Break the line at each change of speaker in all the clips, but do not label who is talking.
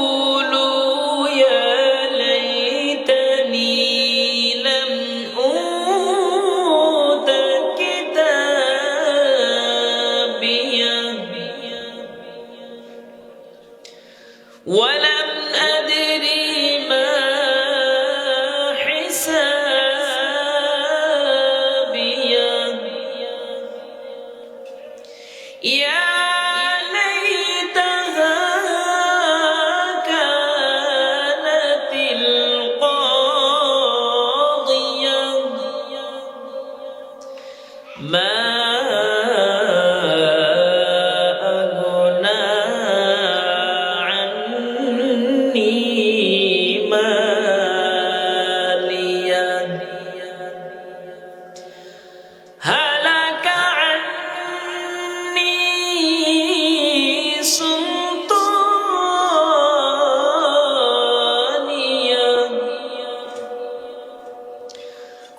فيقولوا يا ليتني لم أوت كتابيه ولم أدري ما حسابيه يا ليتها كانت القاضية ما أغنى عني مالية هلك عني سلطانية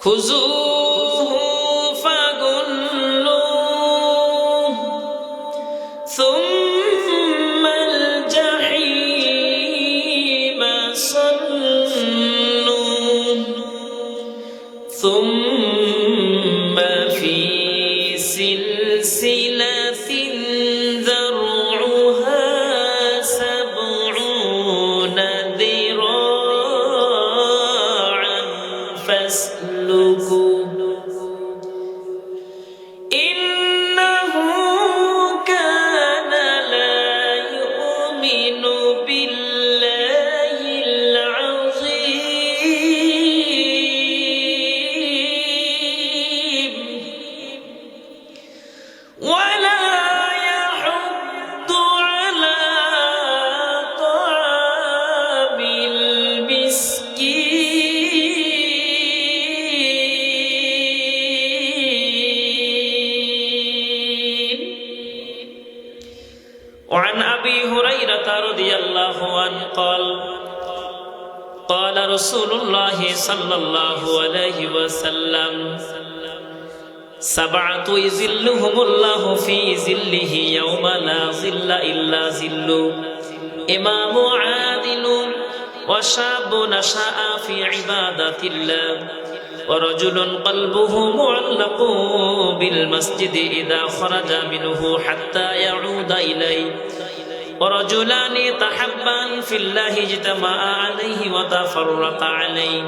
خذوه فغلوه ثم الجحيم صلوه ثم في سلسلة ذرعها 70 ذراعا فاسلكوه إنه كان لا يؤمن بالله العظيم ولا يحض على طعام المسكين. وعن أبي هريرة رضي الله عنه قال قال رسول الله صلى الله عليه وسلم 7 يظلهم الله في ظله يوم لا ظل إلا ظله إمام عادل وشاب نشأ في عبادة الله ورجل قلبه معلق بالمسجد إذا خرج منه حتى يعود إليه ورجلان تحبا في الله اجتمعا عليه وتفرقا عليه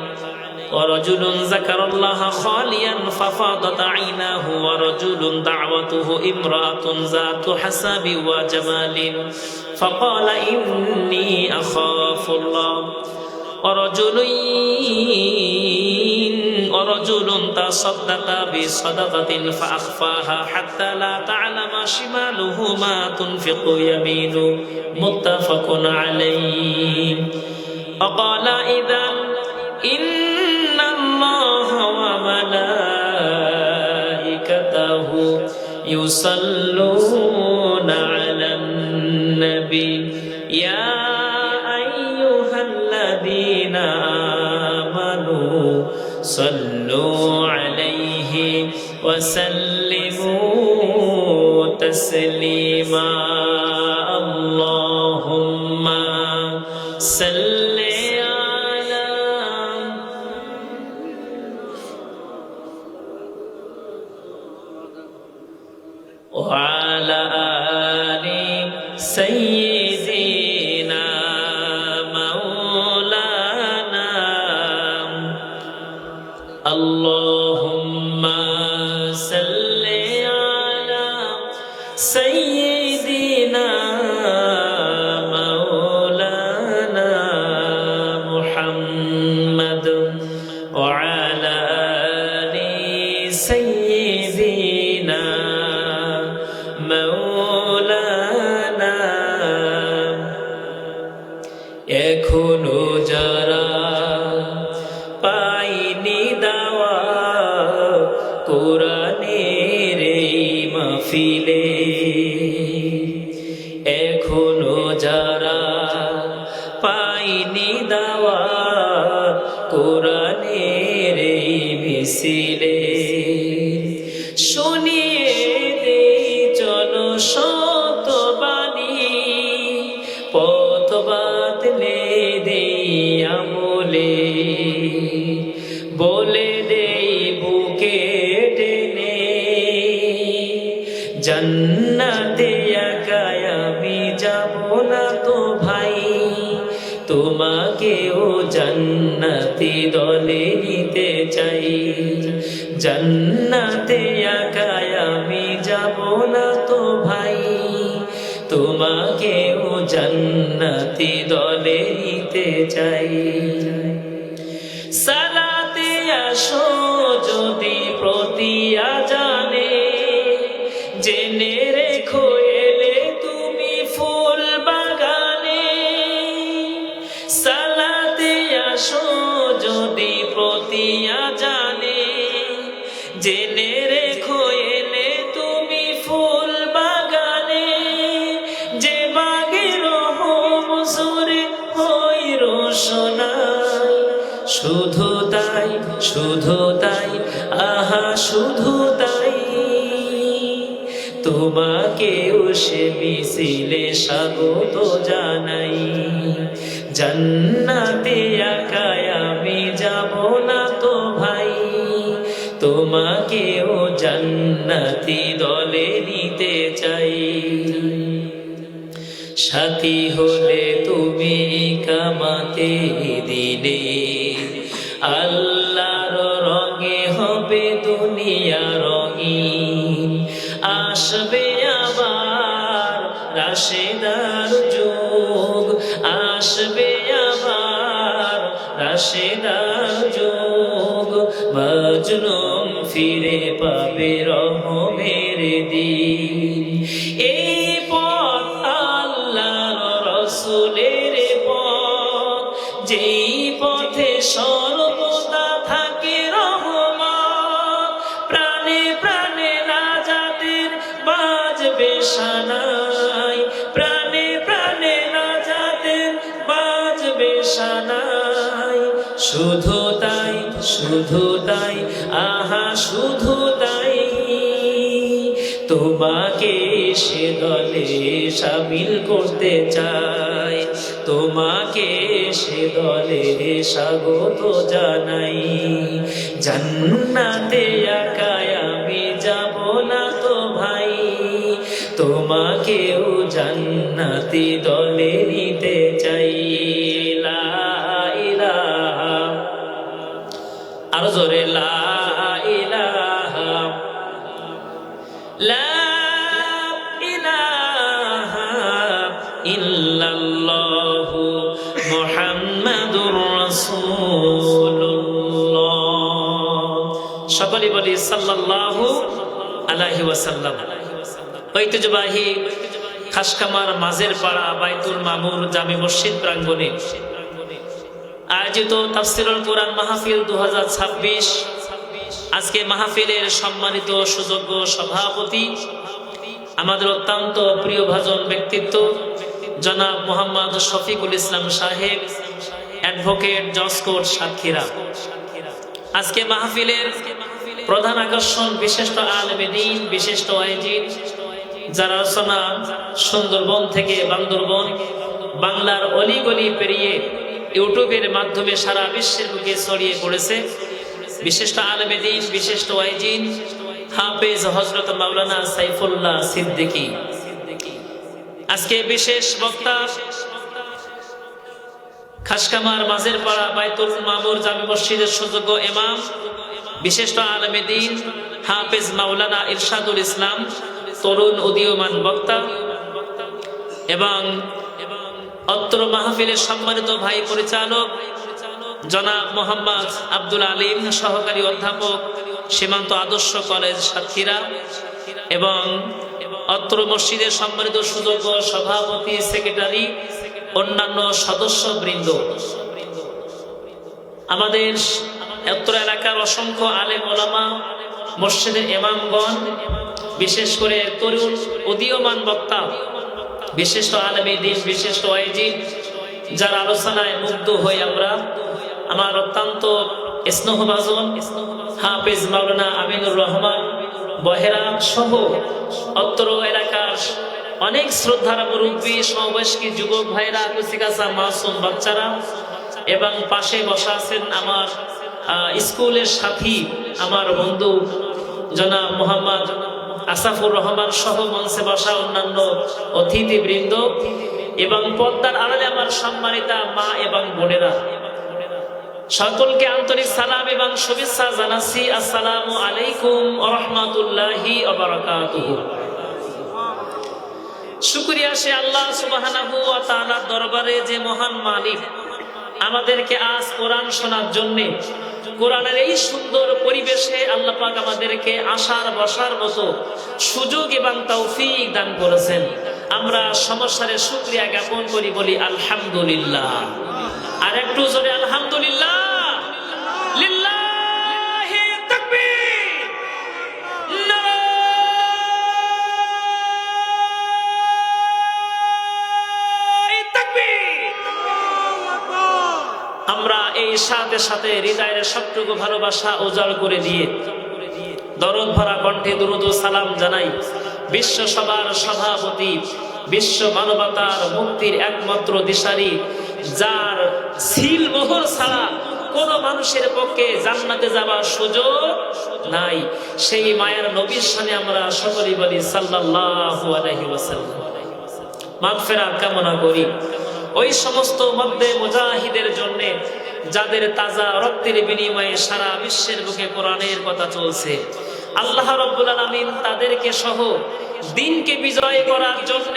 ورجل ذكر الله خاليا ففاضت عيناه ورجل دعوته امرأة ذات حسب وجمال فقال إني أخاف الله ورجل تصدق بصدقة فأخفاها حتى لا تعلم شماله ما تنفق يمينه متفق عليه. وقال إذن إن الله وملائكته يصلون على النبي يا أيها الذين آمنوا صلوا عليه وسلموا تسليما اللهم صل وعلى آل سيدنا مولانا اللهم صل على سيدنا مولانا محمد وعلى آل سيدنا مولانا এখনো যারা পাইনি দাওয়া কোরআনের এই মাহফিলে এখনো যারা পাইনি দাওয়া কোরআনের এই মিছিলে শুনিয়ে দে চলো শতবাণী যাব না তো ভাই, তোমাকেও জান্নাতি দলে নিতে চাই। জান্নাতে একাই আমি যাব না তো ভাই, তোমাকেও জান্নাতি দলে নিতে চাই। সালাতে আসো যদি প্রতি আজানে, জেনে রেখো এলে তুমি ফুল বাগানে। সালাতে আসো যদি প্রতি আজানে, জেনে রেখো এলে তুমি ফুল বাগানে। যে বাগের হুজুরে হই রোশনাই, শুধু তাই, শুধু তাই, আহা শুধু তাই, তোমাকেও সে মিছিলে স্বাগত জানাই। জান্নাতে একাই আমি যাব না তো ভাই, তোমাকেও জান্নাতি দলে নিতে চাই। সাথী হলে তুমি কামাতে দিনে, আল্লাহর রঙে হবে দুনিয়া রঙিন। আসবে আবার রাশেদার যুগ, আসবে আবার রাশেদার যুগ। মজলুম ফিরে পাবে রহমের দিন। এই পথ আল্লাহর রাসূলের পথ, যেই পথে সর্বদা থাকে রহমত। প্রাণে প্রাণে নাজাতের বাজবে সানাই, প্রাণে প্রাণে নাজাতের বাজবে সানাই। শুধু তাই, শুধু তাই, আহা শুধু তাই, তোমাকে সে দলে শামিল করতে চাই। তোমাকে সে দলে স্বাগত জানাই। জান্নাতে একাই আমি যাব না তো ভাই, তোমাকেও জান্নাতি দলে নিতে চাই। লা ইলাহা, আরো জোরে লা ইলাহা, লা ইলাহা ইল্লাল্লাহু মুহাম্মাদুর রাসূলুল্লাহ। সকলে বলি সাল্লাল্লাহু আলাইহি ওয়াসাল্লাম। ঐতিহ্যবাহী খাসকামার মাঝের পাড়া বাইতুল মামুর জামে মসজিদ প্রাঙ্গণে আয়োজিত তাফসীরুল কোরআন মাহফিল 2026। আজকে মাহফিলের সম্মানিত সুযোগ্য সভাপতি, আমাদের অত্যন্ত প্রিয় ভাজন ব্যক্তিত্ব জনাব মোহাম্মদ শফিকুল ইসলাম সাহেব, অ্যাডভোকেট, জজ কোর্ট, সাতক্ষীরা। আজকে মাহফিলের প্রধান আকর্ষণ বিশিষ্ট আলেমে দ্বীন, বিশিষ্ট ওয়াইজিন, যার রচনা সুন্দরবন থেকে বান্দরবন, বাংলার অলিগলি পেরিয়ে ইউটিউবের মাধ্যমে সারা বিশ্বের বুকে ছড়িয়ে পড়েছে। বিশিষ্ট আলেমে দ্বীন, বিশিষ্ট ওয়াইজিন, হাফেজ হযরত মাওলানা সাইফুল্লাহ সিদ্দিকী। আজকে বিশেষ বক্তা খাসকামার মাঝের পাড়া বাইতুল মামুর জামে মসজিদের সুযোগ্য ইমাম, বিশিষ্ট আলেমে দ্বীন, হাফেজ মাওলানা ইরশাদুল ইসলাম, তরুণ উদীয়মান বক্তা, এবং অত্র মাহফিলের সম্মানিত ভাই পরিচালক জনাব মোহাম্মদ আব্দুল আলিম, সহকারী অধ্যাপক, সীমান্ত আদর্শ কলেজ, সাতক্ষীরা, এবং অত্র মসজিদের সম্মানিত সুযোগ্য সভাপতি, সেক্রেটারি, অন্যান্য সদস্য বৃন্দ, আমাদের অত্র এলাকার অসংখ্য আলেম ওলামা, মসজিদের ইমামগণ, বিশেষ করে তরুণ উদীয়মান বক্তা, বিশিষ্ট আলেমে দ্বীন, বিশিষ্ট ওয়াইজিন, যার আলোচনায় মুগ্ধ হই আমরা। আমার অত্যন্ত স্নেহভাজন হাফেজ মাওলানা আমিনুর রহমান বহেরা সহ অত্র এলাকার অনেক শ্রদ্ধার মুরব্বী, সমবয়স্ক যুবক ভাইরা, কুচিকাচা মাসুম বাচ্চারা, এবং পাশে বসা আছেন আমার স্কুলের সাথী, আমার বন্ধু জনাব মোহাম্মদ আসাফুর রহমান সহ মঞ্চে বসা অন্যান্য অতিথিবৃন্দ এবং পর্দার আড়ালে আমার সম্মানিতা মা এবং বোনেরা, সকলকে আন্তরিক সালাম এবং শুভেচ্ছা জানাচ্ছি। আসসালামু আলাইকুম ওয়া রাহমাতুল্লাহি ওয়া বারাকাতুহু। শুকরিয়া সে আল্লাহ সুবহানাহু ওয়া তাআলার দরবারে যে মহান মালিক আমাদেরকে আজ কোরআন শোনার জন্য কোরআনের এই সুন্দর পরিবেশে আল্লাহ পাক আমাদেরকে আসার বসার মতো সুযোগ এবং তৌফিক দান করেছেন। আমরা সমস্যারে শুকরিয়া জ্ঞাপন করি, বলি আলহামদুলিল্লাহ। আর একটু জোরে আলহামদুলিল্লাহ। লিল্লাহি তাকবীর, নারায়ে তাকবীর। আমরা এই সাথে সাথে হৃদয়ের সবটুকু ভালোবাসা উজাড় করে দিয়ে দরদ ভরা কণ্ঠে দুরূদ ও সালাম জানাই বিশ্ব সভার সভাপতি, বিশ্ব মানবতার মুক্তির একমাত্র দিশারি, যার সিল মোহর ছাড়া কোন মানুষের পক্ষে জান্নাতে যাওয়ার সুযোগ নাই, সেই মায়ের নবীর সামনে আমরা সকলেই বলি সাল্লাল্লাহু আলাইহি ওয়াসাল্লাম। মাগফিরাত কামনা করি ওই সমস্ত মধ্যে মুজাহিদের জন্য যাদের তাজা রক্তের বিনিময়ে সারা বিশ্বের বুকে কোরআনের কথা চলছে। আল্লাহ রাব্বুল আলামিন তাদেরকে সহ দিনকে বিজয় করার জন্য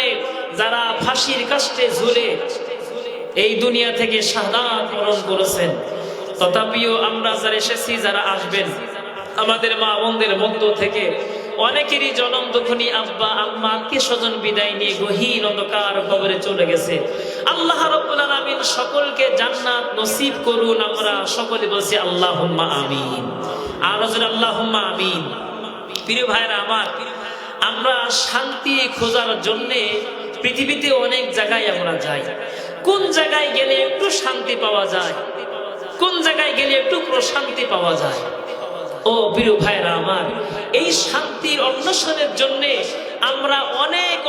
যারা ফাঁসির কাস্টে ঝুলে এই দুনিয়া থেকে শাহাদাত বরণ করেছেন, তথাপিও আমরা যারা এসেছি, যারা আসবেন, আমাদের মা বোনদের মধ্য থেকে অনেকেরই জনম দুঃখনী আব্বা আম্মা আত্মীয় স্বজন বিদায় নিয়ে গহীন অন্ধকার কবরে চলে গেছে। আল্লাহ রাব্বুল আলামিন সকলকে জান্নাত নসিব করুন। আমরা সকলে বলছি আল্লাহুম্মা আমিন। আর আল্লাহুম্মা আমিন। প্রিয় ভাইরা আমার, আমরা শান্তি খোঁজার জন্য পৃথিবীতে অনেক জায়গায় আমরা যাই। কোন জায়গায় গেলে একটু শান্তি পাওয়া যায়, কোন জায়গায় গেলে একটু প্রশান্তি পাওয়া যায়? ও প্রিয় ভাইরা আমার, এই শান্তির অন্বেষণের জন্য আমরা অনেক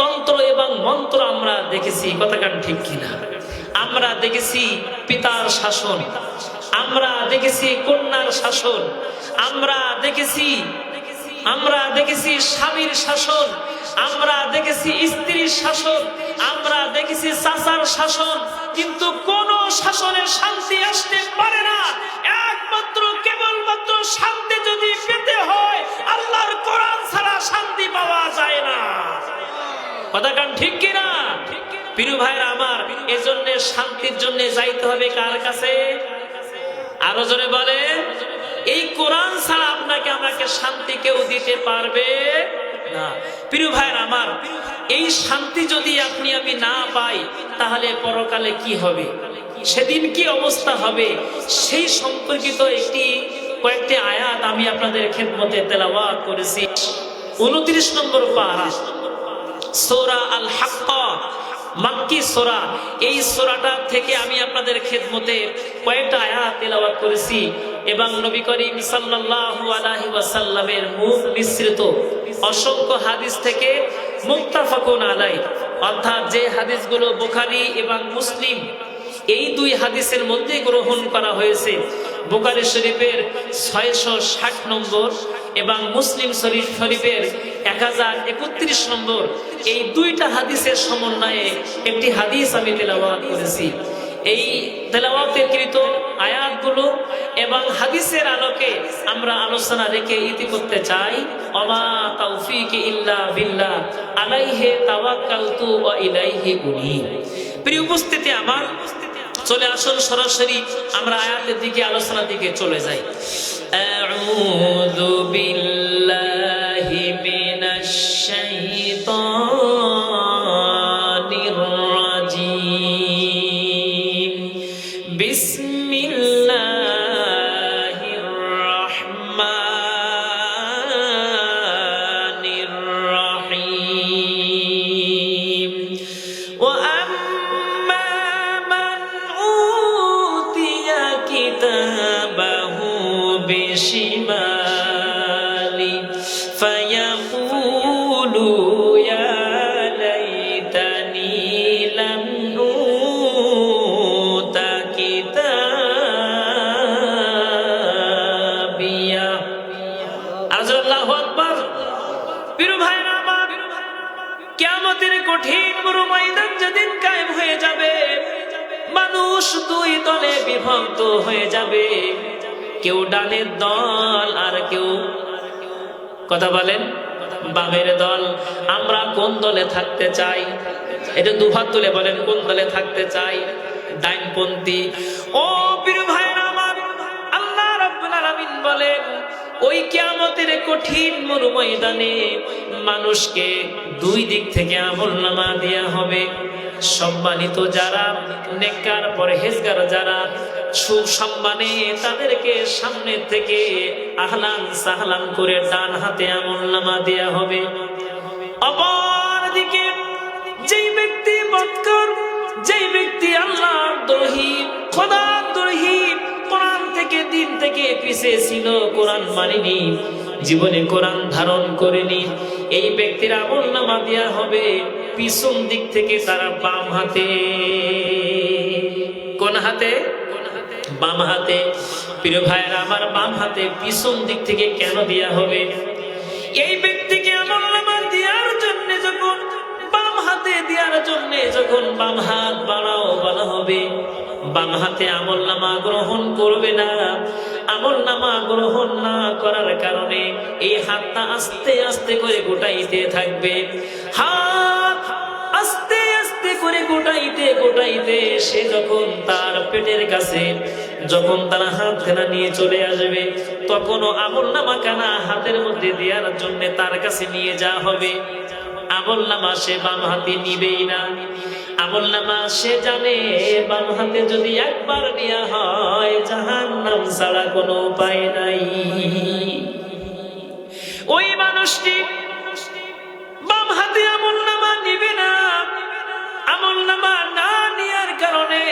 তন্ত্র এবং মন্ত্র আমরা দেখেছি, কথাকান ঠিক কিনা? আমরা দেখেছি পিতার শাসন, আমরা দেখেছি কন্যার শাসন, আমরা দেখেছি স্বামীর শাসন, আমরা দেখেছি স্ত্রীর শাসন, আমরা দেখেছি চাচার শাসন, কিন্তু কোন শাসনের শান্তি আসতে পারে না। একমাত্র কেবলমাত্র শান্তি যদি পেতে হয়, আল্লাহর কোরআন ছাড়া শান্তি পাওয়া যায় না। কথা কান ঠিক কিনা? প্রিয় ভাইরা আমার, এজন্য শান্তির জন্য যাইতে হবে কার কাছে? আরো জোরে বলে, এই কোরআন ছাড়া আপনাকে আমাকে শান্তি কেউ দিতে পারবে না। প্রিয় ভাইরা আমার, এই শান্তি যদি আপনি আমি না পাই, তাহলে পরকালে কি হবে, সেদিন কি অবস্থা হবে, সেই সম্পর্কিত কয়েকটি আয়াত আমি আপনাদের খেদমতে তেলাওয়াত করেছি। 29 নম্বর পারা, সূরা আল হাক্কা, মাক্কি সূরা। এই সূরাটা থেকে আমি আপনাদের খেদমতে কয়েকটা আয়াত তেলাওয়াত করেছি এবং নবী করিম সাল্লাল্লাহু আলাইহি ওয়াসাল্লামের মুখ নিঃসৃত অসংখ্য হাদিস থেকে মুত্তাফাকুন আলাই, অর্থাৎ যে হাদিসগুলো বুখারী এবং মুসলিম এই দুই হাদিসের মধ্যে গ্রহণ করা হয়েছে। বুখারী শরীফের 660 নম্বর এবং মুসলিম শরীফের 1031 নম্বর, এই দুইটা হাদিসের সমন্বয়ে একটি হাদিস আমি তেলাওয়াত করেছি। এই তেলাওয়াতকৃত আয়াতগুলো এবং হাদিসের আলোকে আমরা আলোচনা রেখে ইতি করতে চাই। ওমা তাওফীকি ইল্লা বিল্লাহ, আলাইহি তাওয়াক্কালতু ওয়া ইলাইহি উনীব। প্রিয় উপস্থিতি আমার, চলে আসুন সরাসরি আমরা আয়াতের দিকে, আলোচনার দিকে চলে যাই। আউযু বিল্লাহি মিনাশ শাইতানির রাজীম। বিসমিল্লাহির রাহমানির রাহিম। ওয়া কিতাবাহু বিশিমালি ফায়াকুলু ইয়া লাইতানি লাম উতা কিতাবিয়া। আল্লাহু আকবার। কিয়ামতের কঠিন বড় ময়দান যেদিন কায়েম হয়ে যাবে, মানুষ দুই দলে বিভক্ত হয়ে যাবে, কেউ ডানের দল আর কেউ, কথা বলেন, বামের দল। আমরা কোন দলে থাকতে চাই? এটা দুহাত তুলে বলেন, কোন দলে থাকতে চাই? ডাইনপন্থী। ও প্রিয় ভাইরা আমার, আল্লাহ রাব্বুল আলামিন বলেন ওই কিয়ামতের কঠিন মরু ময়দানে মানুষকে দুই দিক থেকে আমলনামা দেয়া হবে। সম্মানিত যারা নেককার পরহেজগার, যারা সুসম্মানে, তাদেরকে সামনে থেকে আহলান সাহলান করে ডান হাতে আমলনামা দেয়া হবে। অপরদিকে যেই ব্যক্তি বদকর, যেই ব্যক্তি আল্লাহর দ্রোহী, খোদার দ্রোহী, কোরআন থেকে দিন থেকে পিছিয়ে ছিল, কোরআন মানেনি, জীবনে কোরআন ধারণ করেনি, এই ব্যক্তির আমলনামা দেয়া হবে পিছন দিক থেকে, তারা বাম হাতে। কোন হাতে? বাম হাতে। প্রিয় ভাইরা আমার, বাম হাতে পিছন দিক থেকে কেন দেয়া হবে? এই ব্যক্তিকে আমলনামা দেওয়ার জন্য যখন বাম হাতে দেওয়ার জন্য যখন বাম হাত বাড়াও বলা হবে, বাম হাতে আমলনামা গ্রহণ করবে না। আমলনামা গ্রহণ না করার কারণে এই হাতটা আস্তে আস্তে করে গোটাইতে থাকবে। হাত আস্তে আস্তে করে গোটাইতে গোটাইতে সে যখন তার পেটের কাছে যখন তারা হাতখানা নিয়ে চলে আসবে, তখনও আমলনামা কানা হাতের মধ্যে দেওয়ার জন্য তার কাছে নিয়ে যাওয়া হবে। আমলনামা সে বাম হাতে নিবেই না। আমলনামা সে জানে বাম হাতে যদি একবার নেওয়া হয় জাহান্নাম ছাড়া কোনো উপায় নাই। ওই মানুষটি বাম হাতে আমলনামা নিবে না। আমলনামা না নেওয়ার কারণে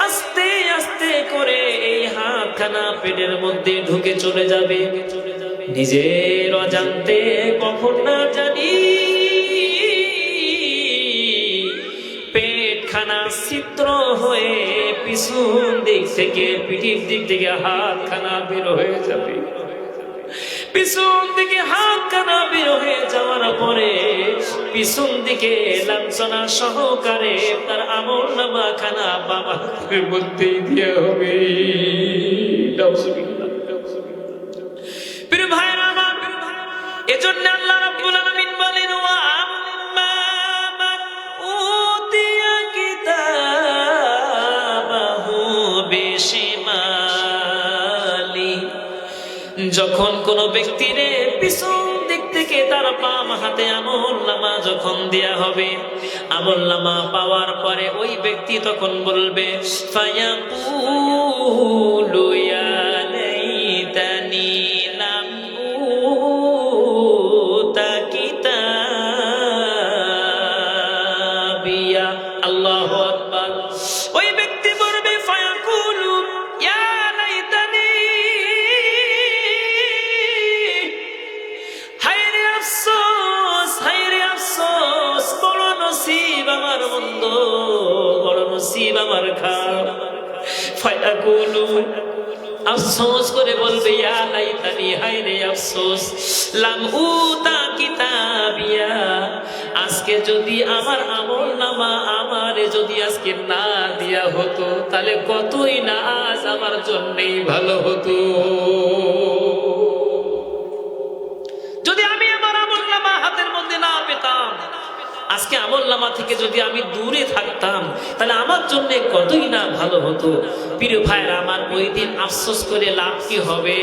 আস্তে আস্তে করে এই হাতখানা পেটের মধ্যে ঢুকে চলে যাবে, নিজের অজান্তে, কখন না জানি পেটখানা ছিদ্র হয়ে পিছন দিক থেকে, পিঠের দিক থেকে হাতখানা বের হয়ে যাবে। পিছন দিকে হাতখানা বের হয়ে যাওয়ার পরে পিছন দিকে লাঞ্ছনা সহকারে তার আমলনামা খানা বাবা হাতের মধ্যে দিয়ে হবে। প্রিয় ভাইরা আমার, এজন্য আল্লাহ রাব্বুল আলামিন বলেন ওয়া আম্মা মান উতিয়া কিতাবাহু বিশিমালি। যখন কোন ব্যক্তির পিছন দিক থেকে তার বাম হাতে আমলনামা যখন দেয়া হবে, আমলনামা পাওয়ার পরে ওই ব্যক্তি তখন বলবে ফায়াকুলু ইয়া লাইতানি লাম উতা কিতাবিয়া। আল্লাহু আকবার। ওই ব্যক্তি বলবে ফায়াকুলু ইয়া লাইতানি, হায়রে আফসোস, হায়রে আফসোস, বড় নসিব আমার মন্দ, বড় নসিব আমার খারাপ। ফায়াকুলু, আফসোস করে বলবে ইয়া লাইতানি, হায়রে আফসোস, লাম উতা কিতাবিয়া, আজকে যদি আমার আমলনামা আমারে যদি আজকে না দেয়া হতো তাহলে কতই না আজ আমার জন্যই ভালো হতো। যদি আমি আমার আমলনামা হাতের মধ্যে না পেতাম, আজকে আমলনামা থেকে যদি আমি দূরে থাকতাম তাহলে আমার জন্য কতই না ভালো হতো। প্রিয় ভাইরা আমার, ওই দিন আফসোস করে লাভ কি হবে?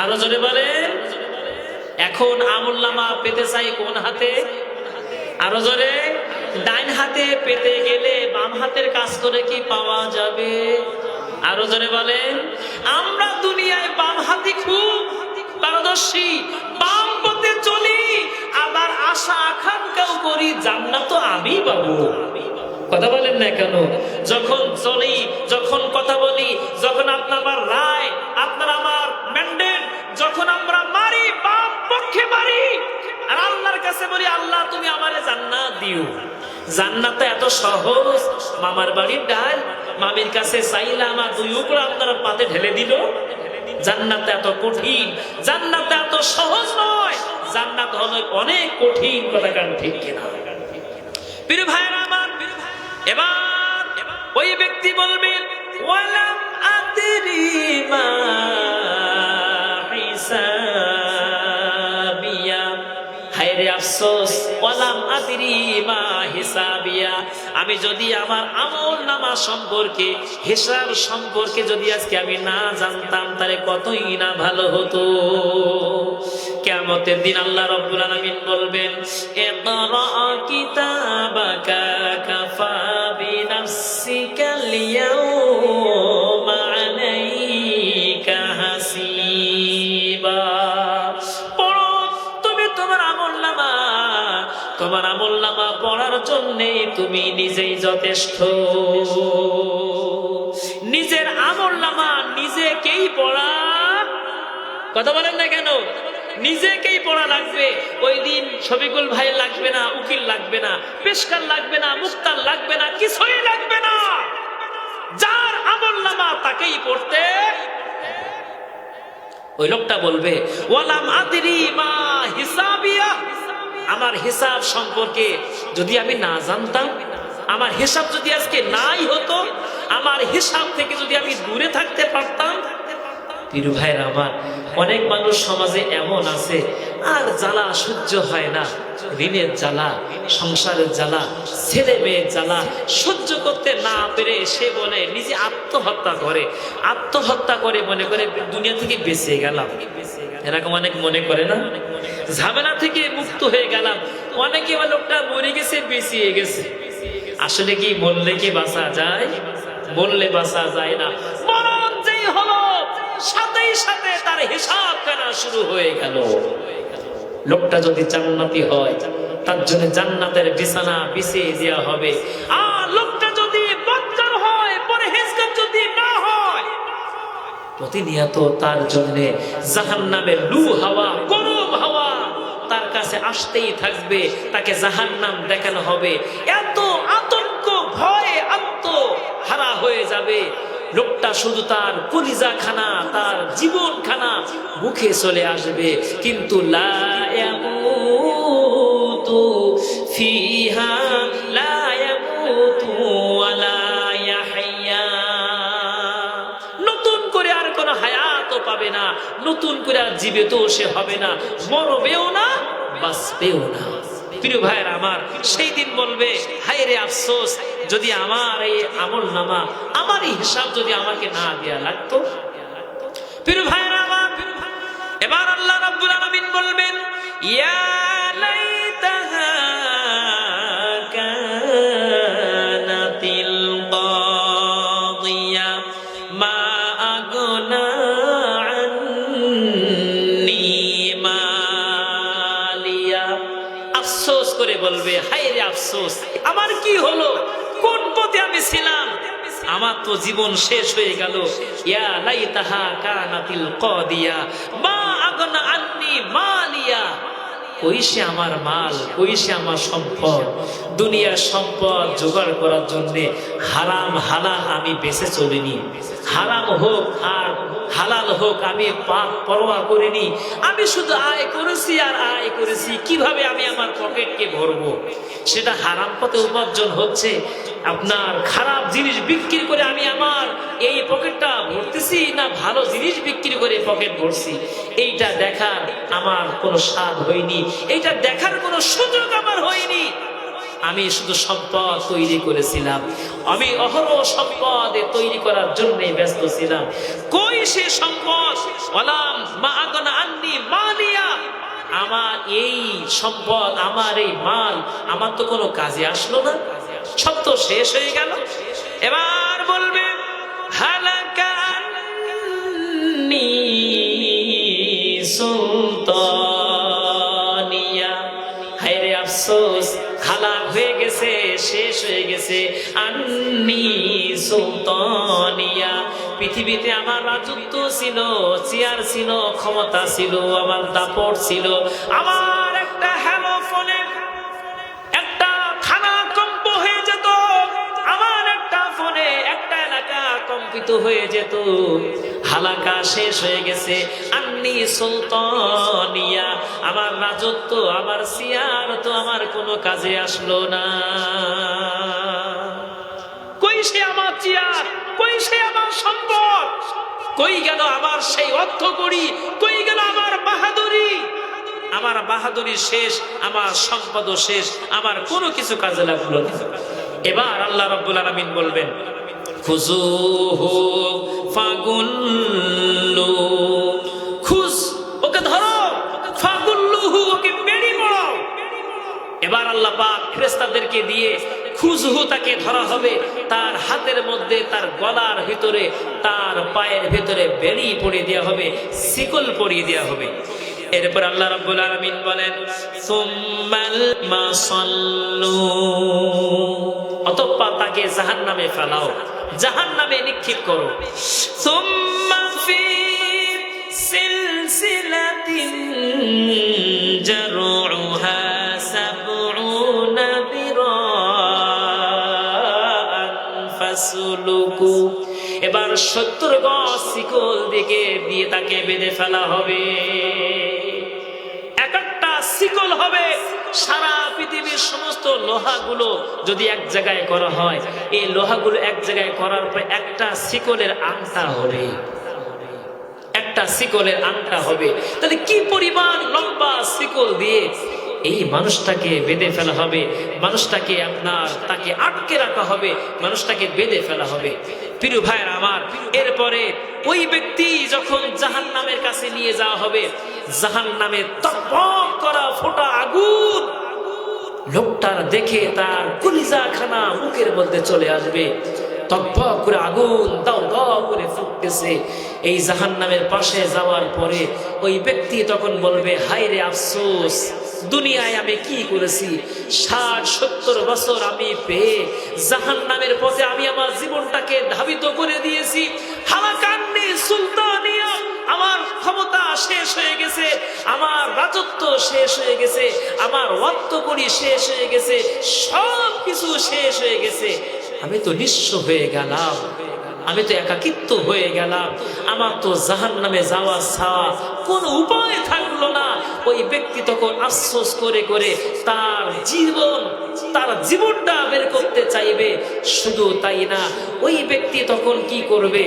আরো জোরে বলেন। এখন আমলনামা পেতে চাই কোন হাতে? আরো জোরে। ডাইন হাতে পেতে গেলে বাম হাতের কাজ করে কি পাওয়া যাবে? আরো জোরে বলেন। আমরা দুনিয়ায় বাম হাতি খুব পারদর্শী, বাম পথে চলি, আবার আশা আকাঙ্ক্ষাও করি জান্নাত আমি পাবো। কথা বলেন না কেন? যখন চলি, যখন কথা বলি, যখন আপনার আমার রায়, আপনার আমার ম্যান্ডেট, যখন আমরা মারি বাম পক্ষে মারি, আর আল্লাহর কাছে বলি আল্লাহ তুমি আমারে জান্নাত দিও। জান্নাত এত সহজ? মামার বাড়ির ডাল মামির কাছে চাইলাম আর দুই উপরে আপনার পাতে ঢেলে দিল। জান্নাত এত কঠিন, জান্নাত এত সহজ নয়, জান্নাত হলো অনেক কঠিন। কথা কান ঠিক কিনা? প্রিয় ভাইরা আমার, এবার ওই ব্যক্তি বলবেন ওয়ালাম আদরি মা হিসাবিয়া, হায় রে আফসোস, ওয়ালাম আদরি মা হিসাবিয়া, আমি যদি আমার আমলনামা সম্পর্কে, হিসাব সম্পর্কে যদি আজকে আমি না জানতাম তাহলে কতই না ভালো হতো। কিয়ামতের দিন আল্লাহ রাব্বুল আলামিন বলবেন ইকরা কিতাবাকা কাফা বিনাফসিকাল ইয়াউমা আলাইকা হাসিবা, পড়ো তুমি তোমার আমলনামা, তোমার আমলনামা পড়ার জন্য তুমি নিজেই যথেষ্ট। নিজের আমলনামা নিজেকেই পড়া, কথা বলেন না কেন? নিজেকেই পড়া লাগবে। ওই দিন শফিকুল ভাই লাগবে না, উকিল লাগবে না, পেশকার লাগবে না, মুক্তার লাগবে না, কিছুই লাগবে না। যার আমলনামা তাকেই পড়তে। ওই লোকটা বলবে ওয়ালাম আদরি মা হিসাবিয়া, আমার হিসাব সম্পর্কে যদি আমি না জানতাম, আমার হিসাব যদি আজকে নাই হতো, আমার হিসাব থেকে যদি আমি দূরে থাকতে পারতাম। প্রিয় ভাইরা আমার, অনেক মানুষ সমাজে এমন আছে আর জ্বালা সহ্য হয় না, ঋণের জ্বালা, সংসারের জ্বালা, ছেলে মেয়ের জ্বালা সহ্য করতে না পেরে সে বলে নিজে আত্মহত্যা করে। আত্মহত্যা করে মনে করে দুনিয়া থেকে বেঁচে গেলাম, এরকম অনেক মনে করে না, ঝামেলা থেকে মুক্ত হয়ে গেলাম। অনেকে লোকটা মরে গেছে, বেঁচিয়ে গেছে। আসলে কি মরলে কি বাঁচা যায়? মরলে বাঁচা যায় না। মরণ যেই হলো সাথেই সাথে তার হিসাব করা শুরু হয়ে গেল। লোকটা যদি জান্নাতি হয় তার জন্য জান্নাতের বিছানা বিছিয়ে দেওয়া হবে। আর লোকটা যদি বদকার হয়, পরহেজগার যদি না হয়, প্রতিনিয়ত তার জন্য জাহান্নামের লু হাওয়া, গরম হাওয়া তার কাছে আসতেই থাকবে। তাকে জাহান্নাম দেখানো হবে। এত আতঙ্ক, ভয়, আত্মহারা হয়ে যাবে। লোকটা শুধু তার কলিজা খানা, তার জীবন খানা মুখে চলে আসবে, কিন্তু লা ইয়ামুতু ফিহা লা ইয়ামুতু ওয়ালা ইয়াহইয়া, নতুন করে আর কোনো হায়াতও পাবে না, নতুন করে আর জীবিত সে হবে না, মরবেও না, বাঁচবেও না। প্রিয় ভাইরা আমার, সেই দিন বলবে হায় রে আফসোস, যদি আমার এই আমলনামা, আমার এই হিসাব যদি আমাকে না দেয়া লাগতো। প্রিয় ভাইরা আমার, এবার আল্লাহ রাব্বুল আলামিন বলবেন ইয়া লাইতাহা কানাতিল কাদিয়া মা আগনা আন্নি মালিয়া, আফসোস করে বলবে হায় রে আফসোস, আমার কি হলো, কোন পথে আমি ছিলাম, আমার তো জীবন শেষ হয়ে গেল। ইয়া লাইতাহা কানাতিল কাদিয়া মা আগনা আন্নি মালিয়া, কই সে আমার মাল, কই সে আমার সম্পদ। দুনিয়ার সম্পদ জোগাড় করার জন্য হারাম হালাল আমি বেঁচে চলিনি। হারাম হোক আর হালাল হোক আমি পাপ পরোয়া করিনি। আমি শুধু আয় করেছি আর আয় করেছি। কিভাবে আমি আমার পকেটকে ভরবো? সেটা হারাম পথে উপার্জন হচ্ছে। আপনার খারাপ জিনিস বিক্রি করে আমি আমার এই পকেটটা ভরতেছি, না ভালো জিনিস বিক্রি করে পকেট ভরছি, এইটা দেখার আমার কোনো স্বাদ হয়নি, এইটা দেখার কোনো সুযোগ আমার হয়নি। আমি শুধু সম্পদ তৈরি করেছিলাম, আমি অহরহ সম্পদ তৈরি করার জন্য ব্যস্ত ছিলাম। কই সে সম্পদ? ওয়ালাম মা আগনা আন্নি মালিয়া, আমার এই সম্পদ, আমার এই মাল আমার তো কোনো কাজে আসলো না, সব তো শেষ হয়ে গেল। এবার বলবে হালাকা আন্নি সুলতানিয়া, হায় রে আফসোস, হালাক হয়ে গেছে, শেষ হয়ে গেছে। আন্নি সুলতানিয়া, পৃথিবীতে আমার রাজত্ব ছিল, চেয়ার ছিল, ক্ষমতা ছিল, আমার দাপট ছিল, আমার একটা হ্যালো ফোনে একটা থানা কম্প হয়ে যেত, আমার একটা ফোনে একটা এলাকা কম্পিত হয়ে যেত। হালাকা শেষ হয়ে গেছে। আন্নি সুলতানিয়া, আমার রাজত্ব, আমার সিয়ার তো আমার কোনো কাজে আসলো না। কই সে আমার চেয়ার, কই সে আমার সম্পদ, কই গেল আমার সেই অর্থ করি, কই গেল আমার বাহাদুরি? আমার বাহাদুরি শেষ, আমার সম্পদ শেষ, আমার কোনো কিছু কাজে লাগলো না। এবার আল্লাহ রাব্বুল আলামিন বলবেন, খুযুহু ফাগুল্লু, খুজ, ওকে ধরো, ফাগুল্লুহু, ওকে বেড়ি মারো। এবার আল্লাহ পাক ফেরেশতাদেরকে দিয়ে খুজহু, তাকে ধরা হবে, তার হাতের মধ্যে, তার গলার ভিতরে, তার পায়ের ভিতরে বেড়ি পরিয়ে দেওয়া হবে, শিকল পরিয়ে দেওয়া হবে। এরপর আল্লাহ রাব্বুল আলামিন বলেন, সুম্মাল মাসাল্লু, অতঃপর তাকে জাহান্নামে ফেলাও, জাহান্নামে নিক্ষেপ করো। সুম্মা ফি সিলসিলাতিন জারউহা সাবউনা দিরাআন ফাসলুকু, এবার 70 গজ শিকল দিয়ে তাকে বেঁধে ফেলা হবে। একটা শিকল হবে, সারা পৃথিবীর সমস্ত লোহাগুলো যদি এক জায়গায় করা হয়, এই লোহাগুলো এক জায়গায় করার পর একটা শিকলের আংটা হবে, একটা শিকলের আংটা হবে। তাহলে কি পরিমাণ লম্বা শিকল দিয়ে এই মানুষটাকে বেঁধে ফেলা হবে, মানুষটাকে তাকে আটকে রাখা হবে, মানুষটাকে বেঁধে ফেলা হবে। প্রিয় ভাইরা আমার, এরপরে ওই ব্যক্তি যখন জাহান্নামের কাছে নিয়ে যাওয়া হবে, জাহান্নামে টকবক করা ফোঁটা আগুন লোকটার দেখে তার কলিজাখানা মুখের মধ্যে চলে আসবে। টকবক করে আগুন দাও দাও করে ফুটতেছে। এই জাহান্নামের পাশে যাওয়ার পরে ওই ব্যক্তি তখন বলবে, হায় রে আফসোস, দুনিয়ায় আমি কি করেছি, 60-70 বছর আমি পেয়ে জাহান্নামের পথে আমি আমার জীবনটাকে ধাবিত করে দিয়েছি। হালাকান্নি সুলতানিয়া, আমার ক্ষমতা শেষ হয়ে গেছে, আমার রাজত্ব শেষ হয়ে গেছে, আমার অর্থ করি শেষ হয়ে গেছে, সব কিছু শেষ হয়ে গেছে, আমি তো নিঃস্ব হয়ে গেলাম, আমি তো একাকিত্ব হয়ে গেলাম, আমার তো জাহান্নামে যাওয়া ছাড়া কোনো উপায় থাকলো না। ওই ব্যক্তি তখন আফসোস করে করে তার জীবনটা বের করতে চাইবে। শুধু তাই না, ওই ব্যক্তি তখন কি করবে?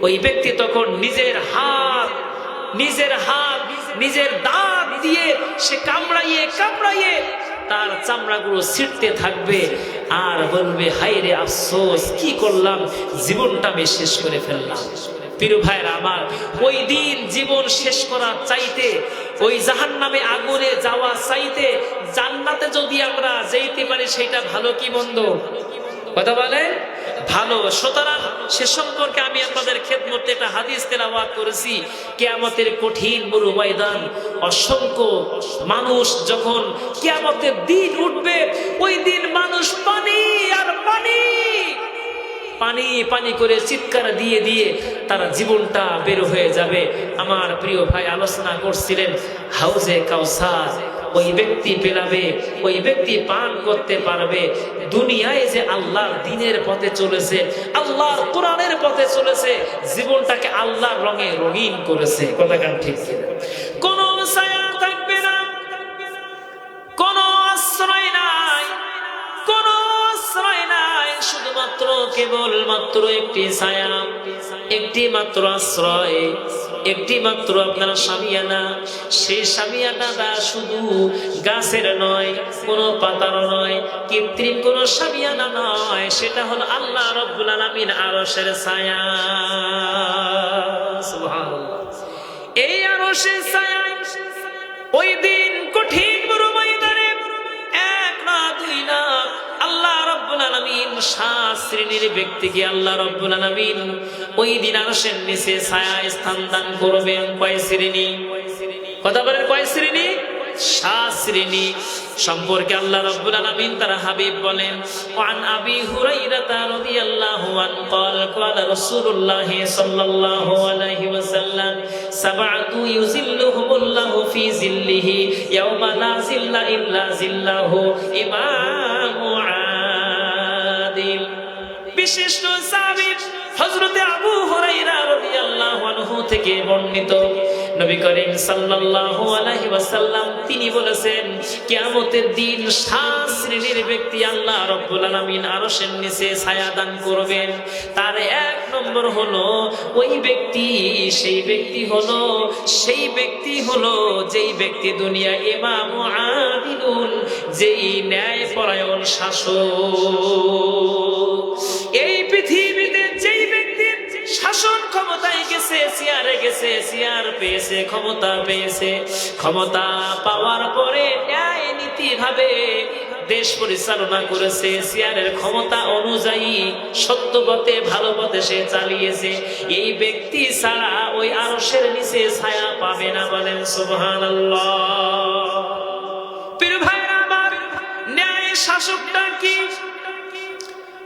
ওই ব্যক্তি তখন নিজের হাত নিজের দাঁত দিয়ে সে কামড়াইয়ে তার চামড়াগুলো ছিঁড়তে থাকবে আর বলবে, হায় রে আফসোস, কি করলাম, জীবনটা আমি শেষ করে ফেললাম। প্রিয় ভাইরা আমার, ওই দিন জীবন শেষ করা চাইতে, ওই জাহান্নামে আগুনে যাওয়া চাইতে জান্নাতে যদি আমরা যেতে পারি, সেটা ভালো কি মন্দ? কথা বলে ভালো। সুতরাং সে সম্পর্কে আমি আপনাদের খেদমতে একটা হাদিস তেলাওয়াত করেছি। কিয়ামতের কঠিন মরু ময়দান, অসংখ্য মানুষ যখন কিয়ামতের দিন উঠবে, ওই দিন মানুষ পানি আর পানি করে চিৎকার দিয়ে দিয়ে তারা জীবনটা বের হয়ে যাবে। আমার প্রিয় ভাই আলোচনা করছিলেন হাউজে কাউসার, ওই ব্যক্তি পেলাবে, ওই ব্যক্তি পান করতে পারবে। দুনিয়ায় যে আল্লাহর দ্বীনের পথে চলেছে, আল্লাহর কোরআনের পথে চলেছে, জীবনটাকে আল্লাহর রঙে রঙিন করেছে। কথা গান ঠিক কিনা? কোনো ছায়া থাকবে না, কোনো আশ্রয় নাই, কোনো আশ্রয় নাই, শুধুমাত্র কেবলমাত্র একটি ছায়া, একটি মাত্র আশ্রয়, একটি মাত্র আপনার শামিয়ানা। সেই শামিয়ানাটা শুধু গাছের নয়, কোনো পাতার নয়, কৃত্রিম কোনো শামিয়ানা নয়, সেটা হলো আল্লাহ রাব্বুল আলামিন আরশের ছায়া। সুবহানাল্লাহ। এই আরশের ছায়া ওই দিন কঠিন বড় ময়দানে 1 না 2 না, আল্লাহ রাব্বুল আলামিন 7 শ্রেণীর ব্যক্তিকে আল্লাহ রাব্বুল আলামিন ওই দিন আরশের নিচে ছায়া স্থান দান করবেন। কয় শ্রেণী? কথা বলেন, কয় শ্রেণী? 7 শ্রেণী সম্পর্কে আল্লাহ রাব্বুল আলামিন তার হাবিব বলেন, ওয়ান আবি হুরায়রা রাদিয়াল্লাহু আনহু قال قال رسول الله صلى الله عليه وسلم سبعة يظلهم الله في ظله يوم لا ظل إلا ظله إمام عادل। বিশিষ্ট সাহাবী হযরত আবু হুরায়রা রাদিয়াল্লাহু আনহু থেকে বর্ণিত, নবী করিম সাল্লাল্লাহু আলাইহি ওয়াসাল্লাম তিনি বলেছেন কিয়ামতের দিন 7 শ্রেণীর ব্যক্তি আল্লাহ রাব্বুল আলামিন আরশের নিচে ছায়া দান করবেন। তার 1 নম্বর হলো ওই ব্যক্তি, সেই ব্যক্তি হলো যেই ব্যক্তি দুনিয়া ইমাম আদিলুন, যেই ন্যায় পরায়ণ শাসক। এই পৃথিবীতে যেই ব্যক্তি শাসন ক্ষমতায় গেছে, চেয়ারে গেছে, চেয়ার পেয়েছে, ক্ষমতা পেয়েছে, ক্ষমতা পাওয়ার পরে ন্যায় নীতি ভাবে দেশ পরিচালনা করেছে, চেয়ারের ক্ষমতা অনুযায়ী সত্য পথে ভালো পথে সে চালিয়েছে, এই ব্যক্তি ছাড়া ওই আরশের নিচে ছায়া পাবে না। বলেন সুবহানাল্লাহ। প্রিয় ভাইরা আমার, ন্যায় শাসকটা কি?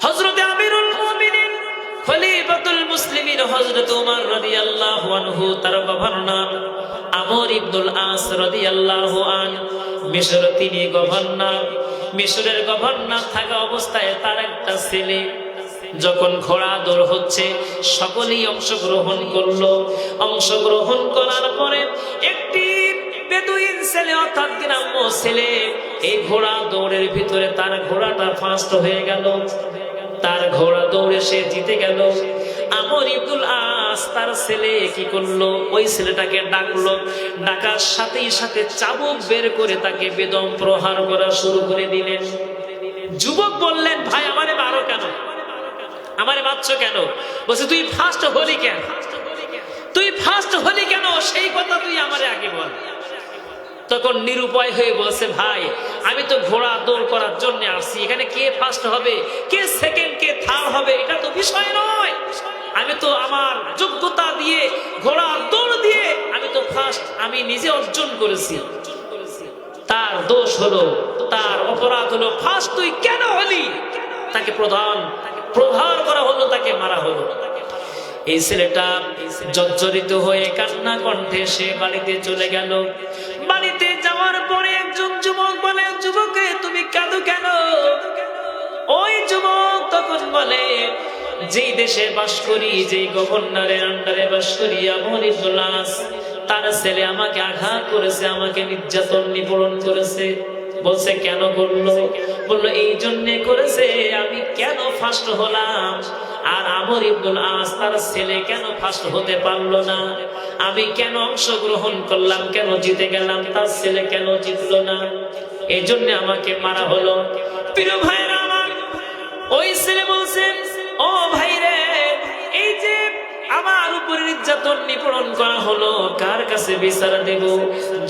হযরত আমিরুল মুমিনিন খলিফাতুল মুসলিমিন হযরত ওমর রাদিয়াল্লাহু আনহু, তার গভর্নর আমর ইবনুল আস রাদিয়াল্লাহু আনহু, মিশর তিনি গভর্নর। মিশরের গভর্নর থাকা অবস্থায় তার একটা ছেলে যখন ঘোড়া দৌড় হচ্ছে সকলেই অংশগ্রহণ করলো। অংশগ্রহণ করার পরে একটি বেদুইন ছেলে অর্থাৎ গ্রাম্য ছেলে এই ঘোড়া দৌড়ের ভিতরে তার ঘোড়াটা ফার্স্ট হয়ে গেল, তার ঘোড়া দৌড়ে সে জিতে গেল। আমর ইবনুল আস তার ছেলে কি করলো, ওই ছেলেটাকে ডাকলো, ডাকার সাথেই সাথে চাবুক বের করে তাকে বেদম প্রহার করা শুরু করে দিলেন। যুবক বললেন, ভাই আমারে মারো কেন, আমারে মারছো কেন? বলছে তুই ফার্স্ট হলি কেন, তুই ফার্স্ট হলি কেন, সেই কথা তুই আমারে আগে বল। তখন নিরুপায় হয়ে বলছে, ভাই আমি তো ঘোড়া দৌড় করার জন্য আসছি, এখানে কে ফার্স্ট হবে, কে সেকেন্ড, কে থার্ড হবে এটা তো বিষয় নয়। আমি তো আমার যোগ্যতা দিয়ে ঘোড়া দৌড় দিয়ে আমি তো ফার্স্ট আমি নিজে অর্জন করেছি। তার দোষ হলো, তার অপরাধ হলো, ফার্স্ট তুই কেন হলি? তাকে প্রহার করা হলো, তাকে মারা হলো। এই ছেলেটা জর্জরিত হয়ে কান্না কণ্ঠে সে বাড়িতে চলে গেল। বাড়িতে যাওয়ার পরে একজন যুবক বলে, যুবকে তুমি কাঁদো কেন? ওই যুবক তখন বলে, যেই দেশে বাস করি, যেই গভর্নরের আন্ডারে বাস করি, আমর ইবনুল আস, তার ছেলে আমাকে আঘাত করেছে, আমাকে নির্যাতন নিপীড়ন করেছে। বলছে কেন করলো? বললো এই জন্য করেছে, আমি কেন ফার্স্ট হলাম আর আমর ইবনুল আস তার ছেলে কেন ফার্স্ট হতে পারলো না? আমি কেন অংশগ্রহণ করলাম, কেন জিতে গেলাম, তার ছেলে কেন জিতলো না? এই জন্য আমাকে মারা হলো। প্রিয় ভাইরা আমার, ওই ছেলে বলছে, ও ভাই রে, এই যে আমার উপর নির্যাতন নিপীড়ন করা হলো, কার কাছে বিচার দেব?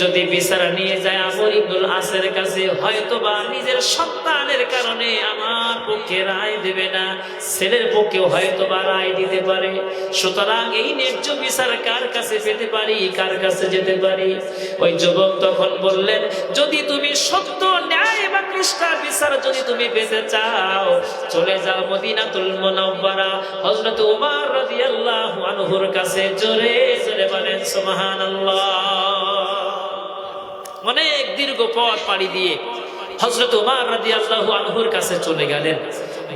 যদি বিচার নিয়ে যায় আমর ইবনুল আসের কাছে, হয়তোবা নিজের সন্তানের কারণে আমার পক্ষে রায় দেবে না, ছেলের পক্ষে হয়তোবা রায় দিতে পারে। সুতরাং এই ন্যায্য বিচার কার কাছে পেতে পারি, কার কাছে যেতে পারি? ওই যুবক তখন বললেন, যদি তুমি সত্য, ন্যায় এবং নিষ্ঠার বিচার যদি তুমি পেতে চাও, চলে যাও মদিনাতুল মুনাওয়ারা, হযরত ওমর রাদিয়াল্লাহু আনহুর কাছে। জোরে জোরে বলেন সুবহানাল্লাহ। অনেক দীর্ঘ পথ পাড়ি দিয়ে হযরত ওমর রাদিয়াল্লাহু আনহুর কাছে চলে গেলেন।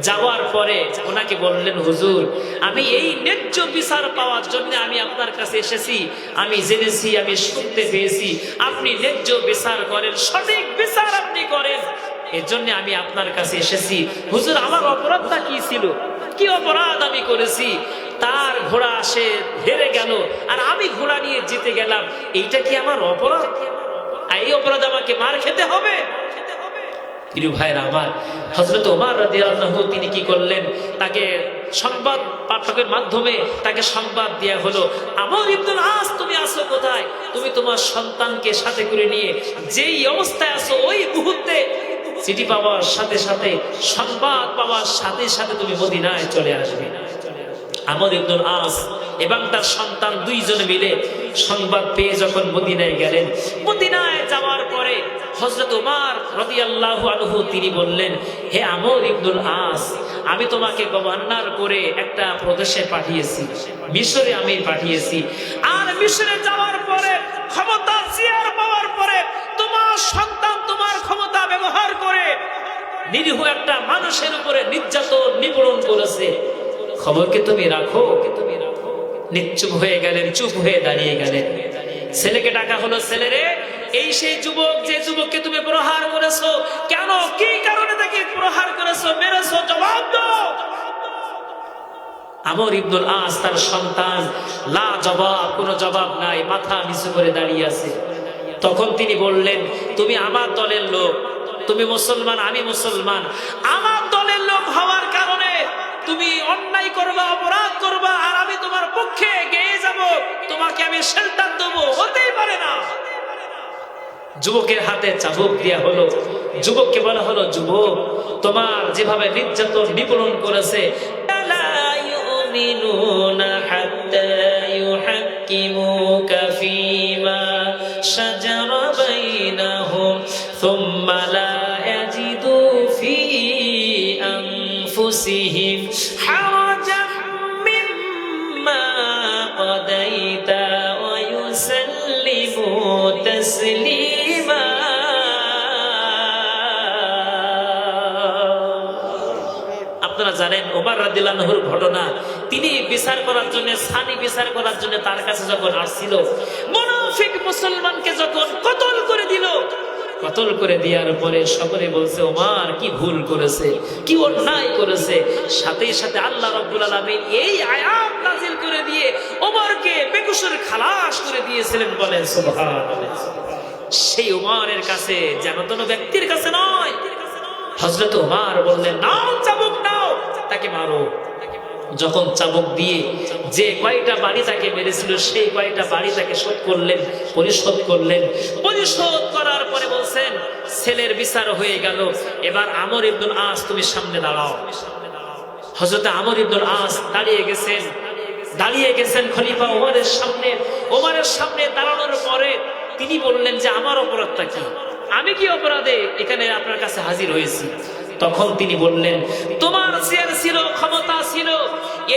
যাওয়ার পরে ওনাকে বললেন, হুজুর আমি এই ন্যায্য বিচার পাওয়ার জন্য আমি আপনার কাছে এসেছি, আমি জেনেছি, আমি শুনতে পেয়েছি আপনি ন্যায্য বিচার করেন, সঠিক বিচার আপনি করেন, এর জন্য আমি আপনার কাছে এসেছি। হুজুর আমার অপরাধটা কি ছিল, কি অপরাধ আমি করেছি? তার ঘোড়া সে হেরে গেল আর আমি ঘোড়া নিয়ে জিতে গেলাম, এইটা কি আমার অপরাধ? এই অপরাধ আমাকে মার খেতে হবে? প্রিয় ভাইরা আমার, হযরত ওমর রাদিয়াল্লাহু আনহু তিনি কি করলেন, তাকে সংবাদ পাঠকের মাধ্যমে তাকে সংবাদ দেয়া হলো, আমর ইবনুল আস তুমি আছো কোথায়? তুমি তোমার সন্তানকে সাথে করে নিয়ে যেই অবস্থায় আছো ওই মুহূর্তে চিঠি পাওয়ার সাথে সাথে, সংবাদ পাওয়ার সাথে সাথে তুমি মদিনায় চলে আসবে। আমর ইবনুল আস এবং তার সন্তান দুইজনে মিলে সংবাদ পেয়ে যখন মদিনায় গেলেন, মদিনায় যাওয়ার পরে হযরত ওমর রাদিয়াল্লাহু আনহু তিনি বললেন, হে আমর ইবনুল আস, আমি তোমাকে গভর্নর করে একটা প্রদেশে পাঠিয়েছি, মিশরে আমি পাঠিয়েছি। আর মিশরে যাওয়ার পরে ক্ষমতা চেয়ার পাওয়ার পরে তোমার সন্তান তোমার ক্ষমতা ব্যবহার করে নিরীহ একটা মানুষের উপরে নির্যাতন নিপীড়ন করেছে, খবর কি তুমি রাখো? নিশ্চুপ হয়ে গেলেন, চুপ হয়ে দাঁড়িয়ে গেলেন। ছেলেকে ডাকা হলো, ছেলে রে, এই সেই যুবক যে যুবককে তুমি প্রহার করেছো, কেন, কি কারণে তাকে প্রহার করেছো, মেরেছো, জবাব দাও। আমর ইবনুল আস তার সন্তান, লা জবাব, কোনো জবাব নাই, মাথা নিচু করে দাঁড়িয়ে আছে। তখন তিনি বললেন, তুমি আমার দলের লোক, তুমি মুসলমান, আমি মুসলমান, আমার দলের লোক হওয়ার কারণে তুমি অন্যায় করবা, অপরাধ করবা, আর আমি তোমার পক্ষে গেয়ে যাব, তোমাকে আমি শেল্টার দেবো, হতেই পারে না। যুবকের হাতে চাবুক দেয়া হলো। যুবককে বলা হলো, যুবক, তোমার যেভাবে নির্যাতন নিপীড়ন করেছে, আপনারা জানেন ওমর রাদিয়াল্লাহু আনহুর ঘটনা। তিনি বিচার করার জন্য, সানি বিচার করার জন্য তার কাছে যখন আসছিল, মুনাফিক মুসলমানকে যখন কতল করে দিল, কতল করে দেওয়ার পরে সকলে বলছে, ওমর কি ভুল করেছে, কি অন্যায় করেছে। সাথে সাথে আল্লাহ রাব্বুল আলামিন এই আয়াত নাযিল করে দিয়ে ওমরকে বেকসুর খালাস করে দিয়েছিলেন, বলেন সুবহানাল্লাহ। সেই ওমরের কাছে, যেন কোনো ব্যক্তির কাছে নয়। হযরত ওমর বললেন, নাও চাবুক নাও, তাকে মারো। যখন চাবুক দিয়ে যে কয়টা বাড়ি তাকে মেরেছিল, সেই কয়টা বাড়ি তাকে শোধ করলেন, পরিশোধ করলেন। পরিশোধ করার পরে বলছেন, ছেলের বিচার হয়ে গেল, এবার আমর ইবনুল আস তুমি সামনে দাঁড়াও। হযরত আমর ইবনুল আস দাঁড়িয়ে গেছেন খলিফা ওমরের সামনে। ওমরের সামনে দাঁড়ানোর পরে তিনি বললেন যে, আমার অপরাধটা কি, আমি কি অপরাধে এখানে আপনার কাছে হাজির হয়েছি? তখন তিনি বললেন, তোমার চেয়ার ছিল, ক্ষমতা ছিল,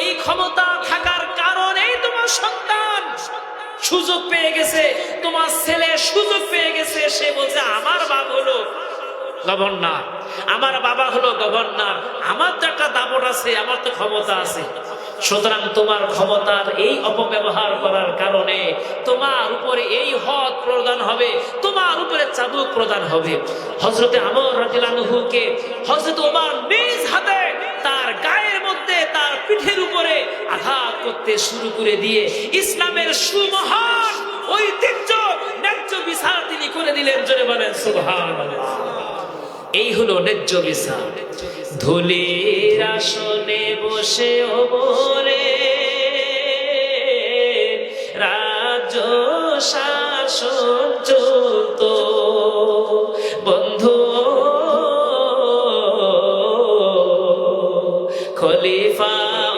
এই ক্ষমতা থাকার কারণেই তোমার সন্তান সুযোগ পেয়ে গেছে, তোমার ছেলে সুযোগ পেয়ে গেছে। সে বলছে, আমার বাপ হলো গভর্নর, আমার বাবা হলো গভর্নর, আমার তো একটা দাপট আছে, আমার তো ক্ষমতা আছে। সুতরাং তোমার ক্ষমতার এই অপব্যবহার করার কারণে তোমার উপরে এই হদ প্রদান হবে, তোমার উপরে চাবুক প্রদান হবে। হযরতে আমর রাদিয়াল্লাহু আনহুকে হযরত ওমর নিজ হাতে তার গায়ের মধ্যে, তার পিঠের উপরে আঘাত করতে শুরু করে দিয়ে ইসলামের সুমহান ঐতিহ্য, ন্যায্য বিচার তিনি করে দিলেন। জোরে বলেন সুবহানাল্লাহ। এই হলো ন্যায্য বিচার। ধুলির আসনে বসে ওমরে রাজ্য শাসন চলতো, বন্ধু খলিফা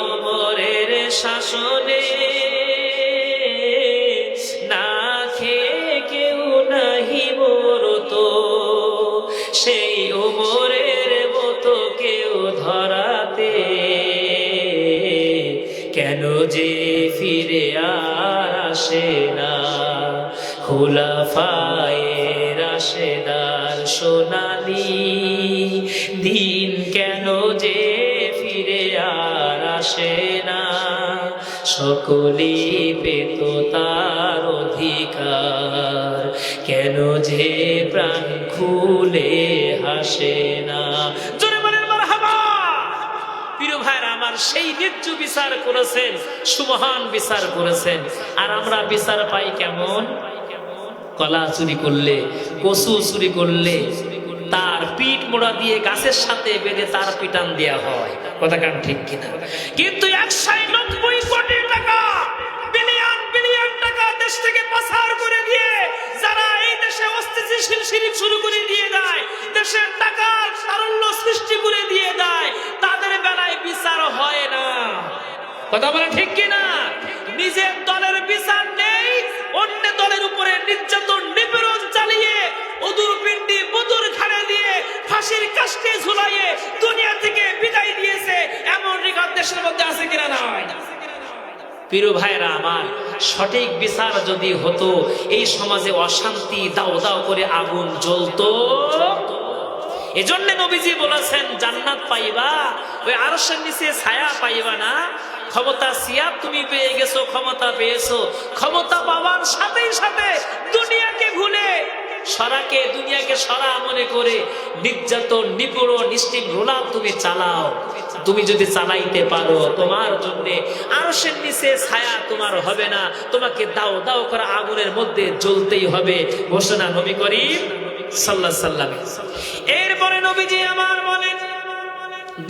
ওমরের শাসনে না খেয়ে কেউ নাহি মরতো, সেই ওমরের মতো কেউ ধরাতে কেন যে ফিরে আর আসে না, খুলাফায়ে রাশেদার সোনালী দিন কেন যে ফিরে আর আসে না, সকলেই পেত তার অধিকার, কেন যে প্রাণ খুলে হাসে না। জোরে বলেন মারহাবা। প্রিয় ভাইরা আমার, সেই ন্যায্য বিচার করেছেন, সুমহান বিচার করেছেন। আর আমরা বিচার পাই কেমন? কলা চুরি করলে, কচু চুরি করলে তার পিঠ মোড়া দিয়ে গাছের সাথে বেঁধে তার পিটান দেয়া হয়। কথা কান ঠিক কিনা? কিন্তু 190 কোটি টাকা, বিলিয়ন বিলিয়ন টাকা দেশ থেকে পাচার করে দিয়ে যারা এই দেশে অস্থিতিশীল শিরিক শুরু করে দিয়ে দেয়, দেশের টাকার সারল্য সৃষ্টি করে দিয়ে দেয়, তাদের বেলায় বিচার হয় না। কথা বলে ঠিক কিনা? নিজের দলের বিচার নেই, অন্য দলের উপরে নির্যাতন নিপীড়ন চালিয়ে ওদুর পিণ্ডি বদুর ঘাড়ে দিয়ে ফাঁসির কাস্টে ঝুলাইয়ে দুনিয়া থেকে বিদায় দিয়েছে, এমন রেকর্ড দেশের মধ্যে আছে কিনা? নাই। প্রিয় ভাইরা আমার, সঠিক বিচার যদি হতো, এই সমাজে অশান্তি দাও দাও করে আগুন জ্বলতো। এজন্য নবীজি বলেছেন, জান্নাত পাইবা, ওই আরশের নিচে ছায়া পাইবা না, ক্ষমতা সিয়ার তুমি পেয়ে গেছো, ক্ষমতা পেয়েছো, ক্ষমতা পাওয়ার সাথে সাথে দুনিয়াকে ভুলে দুনিয়াকে সরা মনে করে নির্যাতন, নিপীড়ন, নিষ্ঠুর রোলাল তুমি চালাও। তুমি যদি চালাইতে পারো, তোমার জন্য আরশের নিচে ছায়া তোমার হবে না, তোমাকে দাও দাও করে আগুনের মধ্যে জ্বলতেই হবে, ঘোষণা নবী করিম সাল্লাল্লাহু আলাইহি সাল্লাম। এরপরে নবীজি আমার বলেন,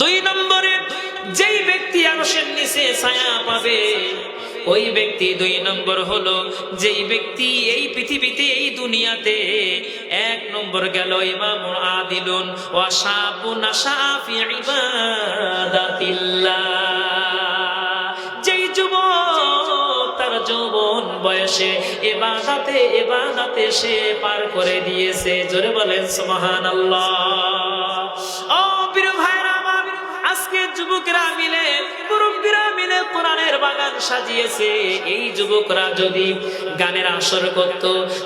2 নম্বরে যেই ব্যক্তি আরশের নিচে ছায়া পাবে, ওই ব্যক্তি 2 নম্বর হলো যেই ব্যক্তি এই পৃথিবীতে, এই দুনিয়াতে 1 নম্বর গেল ইমামুল আদিলুন ওয়া শাবুন নাশা ফি ইবাদাতিল্লাহ। যেই যুবক তার যৌবন বয়সে ইবাদতে সে পার করে দিয়েছে, জোরে বলেন সুবহানাল্লাহ। ও প্রিয় ভাইরা আমার, আজকে যুবকরা মিলে, মুরব্বীরা মিলে কোরআনের বাগান সাজিয়েছে। এই যুবকরা যদি গানের আসর করত,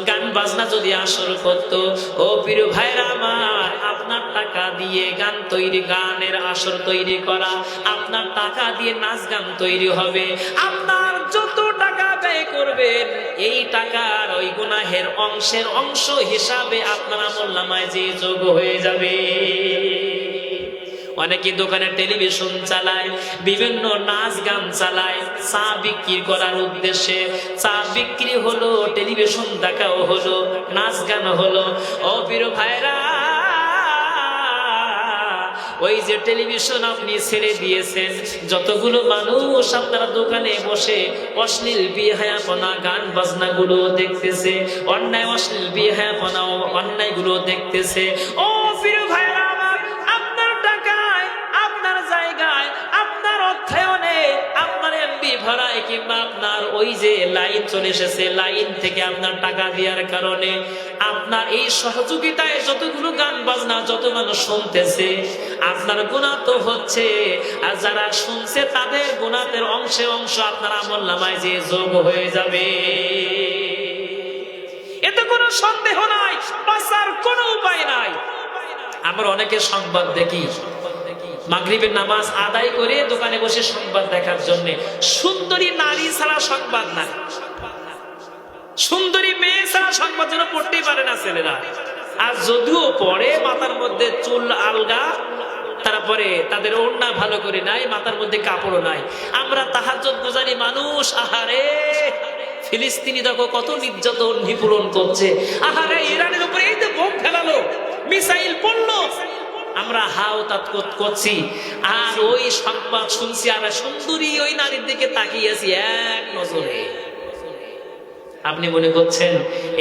গান বাজনা যদি আসর করত, ও প্রিয় ভাইরা আমার, আপনার টাকা দিয়ে গান তৈরি, গানের আসর তৈরি করা, আপনার টাকা দিয়ে নাচ গান তৈরি হবে। আপনার যত টাকা ব্যয় করবেন, এই টাকার ওই গুনাহের অংশের অংশ হিসাবে আপনার আমলনামায় যে যোগ হয়ে যাবে। অনেকে দোকানে টেলিভিশন চালায়, বিভিন্ন নাচ গান চালায়, চা বিক্রি করার উদ্দেশ্যে। চা বিক্রি হলো, টেলিভিশন দেখাও হলো, নাচ গান হলো। ও প্রিয় ভাইরা, ওই যে টেলিভিশন আপনি ছেড়ে দিয়েছেন, যতগুলো মানুষ আপনারা দোকানে বসে অশ্লীল বিহায়াপনা, গান বাজনা গুলো দেখতেছে, অন্যায় অশ্লীল বিহায়াপনা, অন্যায় গুলো দেখতেছে। ও প্রিয় ভাইরা আমার, আপনার টাকায়, আপনার জায়গায়, আপনার অর্থায়নে, আপনার এমবি ভাড়ায়, কিংবা আপনার ওই যে লাইন চলে এসেছে, লাইন থেকে আপনার টাকা দেওয়ার কারণে আপনার এই সহযোগিতায় যতগুলো গান বাজনা, যত মানুষ শুনতেছে, আপনার গুনাহ তো হচ্ছে, আর যারা শুনছে তাদের গুনাহের অংশে অংশ আপনার আমলনামায় যে যোগ হয়ে যাবে। এতে কোনো সন্দেহ নাই, বাঁচার কোনো উপায় নাই। আমরা অনেকে সংবাদ দেখি, মাগরিবের নামাজ আদায় করে দোকানে বসে সংবাদ দেখার জন্য। সুন্দরী নারী ছাড়া সংবাদ নাই, সুন্দরী মেয়ে ছাড়া সংবাদ যেন পড়তেই পারে না ছেলেরা। আর যদিও পড়ে, মাথার মধ্যে চুল আলগা, তারপরে তাদের ওড়না ভালো করে নাই, মাথার মধ্যে কাপড় নাই। আমরা তাহাজ্জুদ গুজারি মানুষ, আহারে ফিলিস্তিনি দেখো কত নির্যাতন, নিপীড়ন করছে, আহারে ইরানের উপরে এই যে বোম ফেলালো, মিসাইল পড়লো, আমরা হাওতাত করছি, আর ওই সংবাদ শুনছি, আর সুন্দরী ওই নারীর দিকে তাকিয়েছি এক নজরে। আপনি মনে করছেন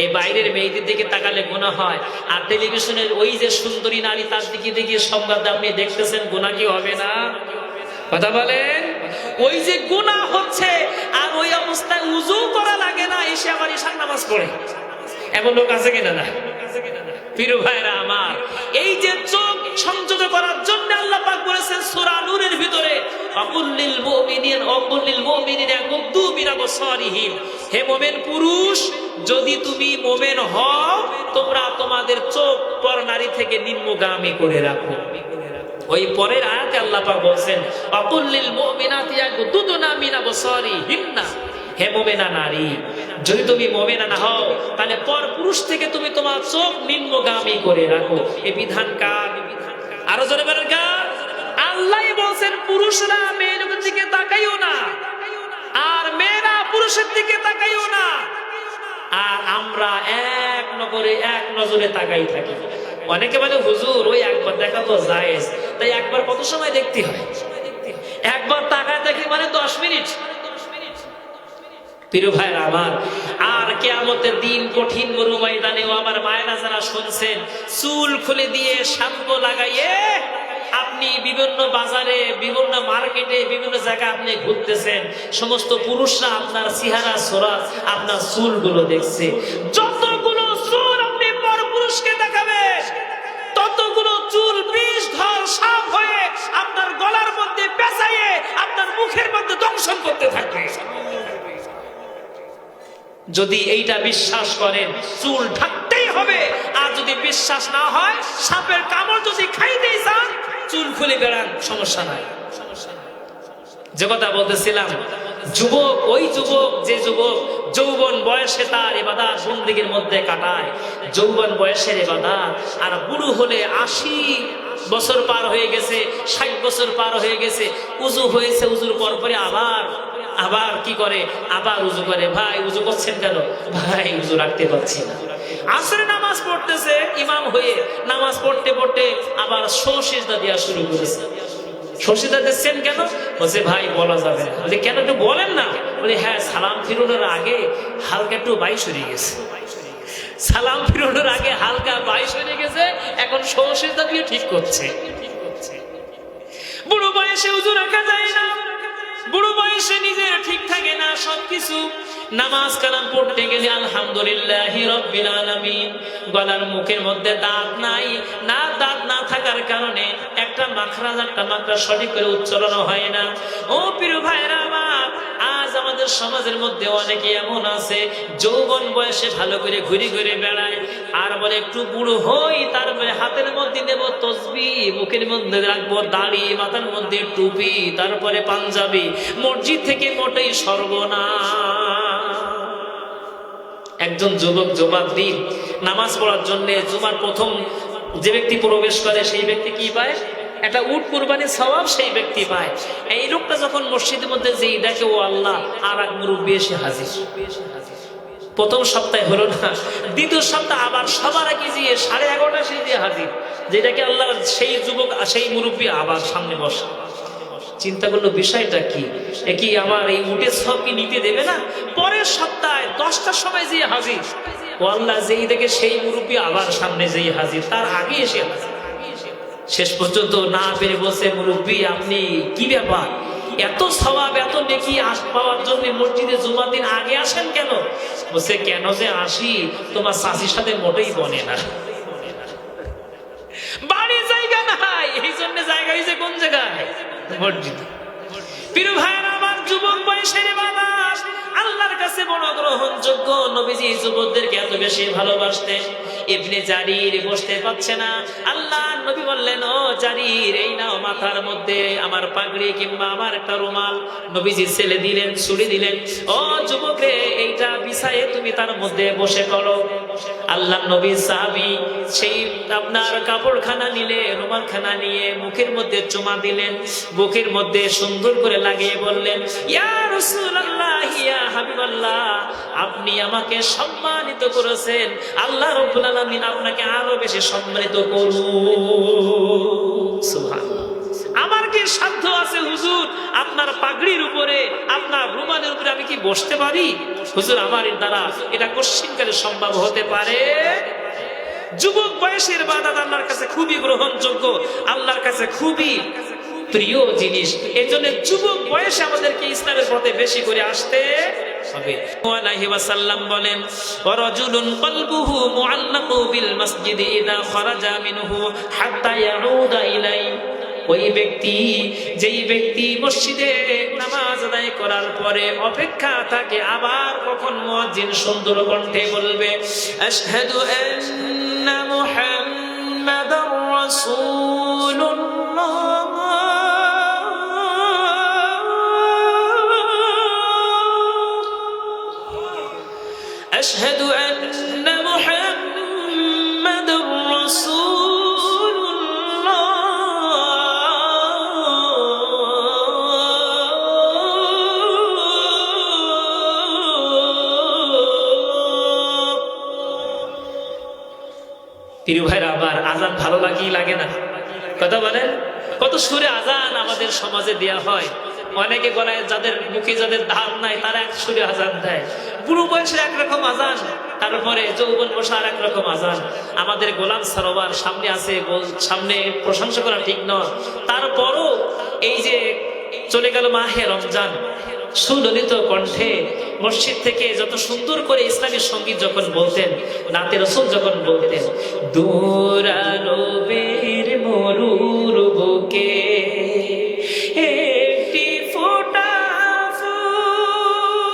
এই বাইরের মেয়েদের দিকে তাকালে গুনাহ হয়, আর টেলিভিশনের ওই যে সুন্দরী নারী, তার দিকে দিকে সংবাদ আপনি দেখতেছেন, গুনাহ কি হবে না? কথা বলেন। ওই যে গুনাহ হচ্ছে, আর ওই অবস্থায় উযু করা লাগে না, এসে আবার ঈশার নামাজ পড়ে, এমন লোক আছে কিনা? না। প্রিয় ভাইরা আমার, এই যে চোখ সংযত করার জন্য আল্লাহ পাক বলেছেন সূরা নূরের ভিতরে, আকুল্লিল মুমিনিনা ইয়াগুদ্দু মিন আবসারিহিম। হে মুমিন পুরুষ, যদি তুমি মুমিন হও, তোমরা তোমাদের চোখ পর নারী থেকে নিম্নগামী করে রাখো। ওই পরের আয়াতে আল্লাহ পাক বলেন, আকুল্লিল মুমিনাতি ইয়াগুদ্দুনা মিন আবসারিহিন্না। হে মুমিনা নারী, যদি তুমি মুমিনা না হও, তাহলে পর পুরুষ থেকে তুমি তোমার চোখ নিম্নগামী করে রাখো। এই বিধান কার? আরো জোরে বলেন কার? আল্লাহই বলেন পুরুষরা মেয়েদের দিকে তাকাইও না, আর মেয়েরা পুরুষের দিকে তাকাইও না। আর আমরা এক নজরে তাকাই থাকি। অনেকে বলে হুজুর ওই একবার দেখা তো জায়েজ, তাই একবার কত সময় দেখতে হয়? একবার তাকায় দেখি মানে 10 মিনিট। প্রিয় ভাইরা আমার, আর কিয়ামতের দিন কঠিন মরু ময়দানে আমার মায়েরা যারা শুনছেন, চুল খুলে দিয়ে শ্যাম্পু লাগাইয়ে আপনি বিভিন্ন বাজারে, বিভিন্ন মার্কেটে, বিভিন্ন জায়গায় আপনি ঘুরতেছেন, সমস্ত পুরুষরা আপনার চেহারা সুরাত, আপনার চুলগুলো দেখছে। যতগুলো চুল আপনি পর পুরুষকে দেখাবেন, ততগুলো চুল বিষধর সাপ হয়ে আপনার গলার মধ্যে পেঁচাইয়ে আপনার মুখের মধ্যে দংশন করতে থাকবে। যদি এইটা বিশ্বাস করেন, চুল ঢাকতেই হবে। আর যদি বিশ্বাস না হয়, সাপের কামড় যদি খাইতেই চান, চুল খুলে বেড়ান, সমস্যা নাই। যে কথা বলতেছিলাম, যুবক ওই যুবক যে যুবক যৌবন বয়সে তার ইবাদত বন্দেগীর মধ্যে কাটায়, যৌবন বয়সের ইবাদত, আর বুড়ো হলে 80 বছর পার হয়ে গেছে, 60 বছর পার হয়ে গেছে, উজু হয়েছে, উজুর পর পরে আবার কি করে, আবার উজু করে। ভাই উজু করছেন কেন? ভাই উজু রাখতে পারছি না। আসরে নামাজ পড়তেছে, ইমাম হয়ে নামাজ পড়তে পড়তে আবার সিজদা দেওয়া শুরু করেছে। সিজদা দিচ্ছেন কেন? বলছে ভাই বলা যাবে না। বলে কেন, একটু বলেন না। বলে হ্যাঁ, সালাম ফিরানোর আগে হালকা একটু বাইশ হয়ে গেছে, সালাম ফিরানোর আগে হালকা বাইশ হয়ে গেছে, এখন সিজদা দিয়ে ঠিক করছে। বুড়ো বয়সে উজু রাখা যায় না, বুড়ো বয়সে নিজের ঠিক থাকে না সবকিছু। নামাজ কালাম পড়তে গেলে আলহামদুলিল্লাহি রাব্বিল আলামিন, গলার মুখের মধ্যে দাঁত নাই, দাঁত না থাকার কারণে একটা মাখরাজ সঠিক করে উচ্চারণ হয় না। ও প্রিয় ভাইরা আমার, আজ আমাদের সমাজের মধ্যে অনেকে এমন আছে যৌবন বয়সে ভালো করে ঘুরে ঘুরে বেড়ায়, আর বলে একটু বুড়ো হই তারপরে হাতের মধ্যে নেব তসবিহ, মুখের মধ্যে রাখবো দাড়ি, মাথার মধ্যে টুপি, তারপরে পাঞ্জাবি, মসজিদ থেকে মোটেই সর্বনাশ। একজন যুবক জুমার দিন নামাজ পড়ার জন্য জুমার প্রথম যে ব্যক্তি প্রবেশ করে সেই ব্যক্তি কি পায়? একটা উট কুরবানির সওয়াব সেই ব্যক্তি পায়। এই লোকটা যখন মসজিদের মধ্যে যেই দেখে, ও আল্লাহ, আর এক মুরব্বি এসে হাজির। প্রথম সপ্তাহে হলো না, দ্বিতীয় সপ্তাহ আবার সবার আগে গিয়ে 11:30 সেই দিয়ে হাজির, যেটাকে আল্লাহ সেই যুবক সেই মুরব্বি আবার সামনে বসে। চিন্তা করলো বিষয়টা কি, কি আমার এই উটের সব কি নিতে দেবে না? পরের সপ্তাহে 10টার সময় যেয়ে হাজির, ও আল্লাহ, যেই দেখে সেই মুরব্বি আবার সামনে যেয়ে হাজির, তার আগে এসে হাজির। শেষ পর্যন্ত না পেরে বলছে, মুরব্বি আপনি কি ব্যাপার, এত সওয়াব এত নেকি পাওয়ার জন্য মসজিদে জুমার দিন আগে আসেন কেন? বলছে কেন যে আসি, তোমার চাচির সাথে মোটেই বনে না, বাড়ি জায়গা নাই, এই জন্য জায়গা হয়েছে কোন জায়গায়? মসজিদে। প্রিয় ভাইরা আমার, যুবক বয়সের ইবাদত আল্লাহর কাছে বড় গ্রহণযোগ্য। নবীজি যুবকদেরকে এত বেশি ভালোবাসতেন। ইবনে জারির বসতে পারছে না, আল্লাহ নবী বললেন, ও জারির, এই নাও মাথার মধ্যে আমার পাগড়ি কিংবা আমার একটা রুমাল। নবীজি ছেলে দিলেন, ছুরি দিলেন, ও যুবক রে, এইটা বিছায়ে তুমি তার মধ্যে বসে পড়ো। আল্লাহ নবী সাহাবী সেই আপনার কাপড়খানা নিলে, রুমালখানা নিয়ে মুখের মধ্যে চুমা দিলেন, বুকের মধ্যে সুন্দর করে লাগিয়ে বললেন, ইয়া রাসূলুল্লাহ, ইয়া হাবিবাল্লাহ, আপনি আমাকে সম্মানিত করেছেন, আল্লাহ রাব্বুল আলামিন আপনাকে আরো বেশি সম্মানিত করুন। সুবহানাল্লাহ। আমার কি সাধ্য আছে হুজুর, আপনার পাগড়ির উপরে, আপনার রুমালের উপরে আমি কি বসতে পারি? হুজুর, আমার দ্বারা এটা কোশ্চিনকালে সম্ভব হতে পারে? যুবক বয়সের ইবাদত আল্লাহর কাছে খুবই গ্রহণযোগ্য, আল্লাহর কাছে খুবই প্রিয় জিনিস। এজন্য যুবক বয়সে আমাদেরকে ইসলামের পথে বেশি করে আসতে হবে। আলাইহি ওয়াসাল্লাম বলেন, ওয়ারাজুলুন কলবুহু মুআল্লাকু বিল মসজিদি ইযা খারাজা মিনহু হাত্তা ইয়াউদা ইলাই। ওই ব্যক্তি, যেই ব্যক্তি মসজিদে নামাজ আদায় করার পরে অপেক্ষা থাকে আবার কখন মুয়াজ্জিন সুন্দর কণ্ঠে বলবে, আশহাদু আন্না মুহাম্মাদার রাসূলুল্লাহ, আশহাদু আন্না মুহাম্মাদার রাসূলুল্লাহ, প্রিয় ভাইরা আমার, আজান ভালো লাগে না? কথা বলেন, কত সুরে আজান আমাদের সমাজে দেয়া হয়। অনেকে গলায়, যাদের মুখে যাদের ধার নাই, তারা এক সুরে আজান দেয়। বুড়ো বয়সের একরকম আজান, তারপরে যৌবন বসা আর একরকম আজান। আমাদের গোলাম সরোয়ার সামনে আছে, সামনে প্রশংসা করা ঠিক নয়, তারপরও এই যে চলে গেল মাহে রমজান, সুললিত কণ্ঠে মসজিদ থেকে যত সুন্দর করে ইসলামী সঙ্গীত যখন বলতেন, নাতে রাসূল যখন বলতেন, দূরারবের মরুর বুকে একটি ফোঁটা ফুল,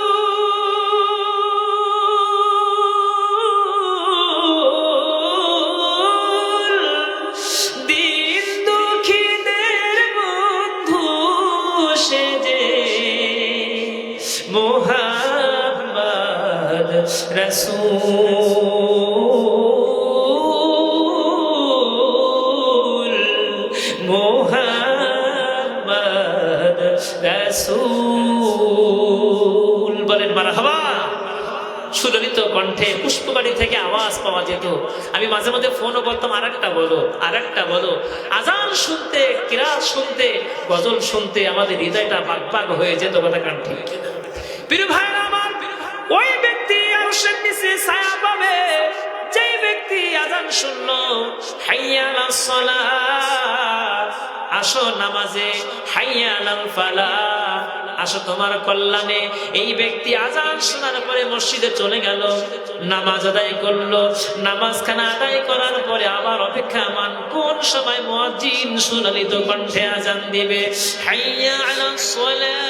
দিন দুঃখীদের বন্ধু সেজে রাসূল মুহাম্মদ রাসূল বলেন মারহাবা। সুললিত কণ্ঠে পুষ্পবাড়ি থেকে আওয়াজ পাওয়া যেত। আমি মাঝে মাঝে ফোনও করতাম, আরেকটা বলো, আরেকটা বলো। আজান শুনতে, কিরাত শুনতে, গজল শুনতে আমাদের হৃদয়টা বাগবাগ হয়ে যেত। কথা কান ঠিক। প্রিয় ভাইরা আমার, ওই ব্যক্তি আরশের নিচে ছায়া পাবে যেই ব্যক্তি আজান শুনলো, হাইয়া আলাস সালাহ, আসো নামাজে, হাইয়া আলাল ফালাহ, আসো তোমার কল্যাণে। এই ব্যক্তি আজান শোনার পরে মসজিদে চলে গেল, নামাজ আদায় করলো। নামাজখানা আদায় করার পরে আবার অপেক্ষামান কোন সময় মুয়াজ্জিন সুললিত কণ্ঠে আজান দিবে, হাইয়া আলাস সালাহ,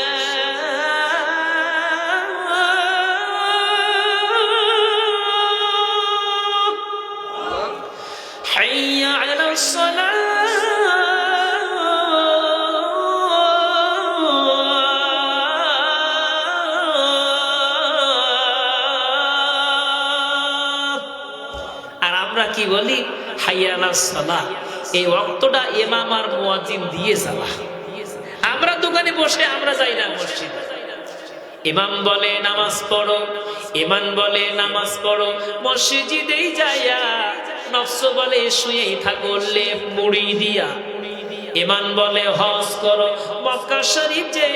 হাইয়া আলাস সালাহ। কি বলি? হাইয়া আলাস সালাহ। এই ওয়াক্তটা ইমাম আর মুয়াজ্জিন দিয়ে সালাহ। আমরা দোকানে বসে আমরা যাই না মসজিদে। ইমাম বলে নামাজ পড়ো, ইমাম বলে নামাজ পড়ো, মসজিদেই যাইয়া নফস বলে শুয়েই থাকো লেপ মুড়ি দিয়া। ইমাম বলে হজ করো মক্কা শরীফ যে,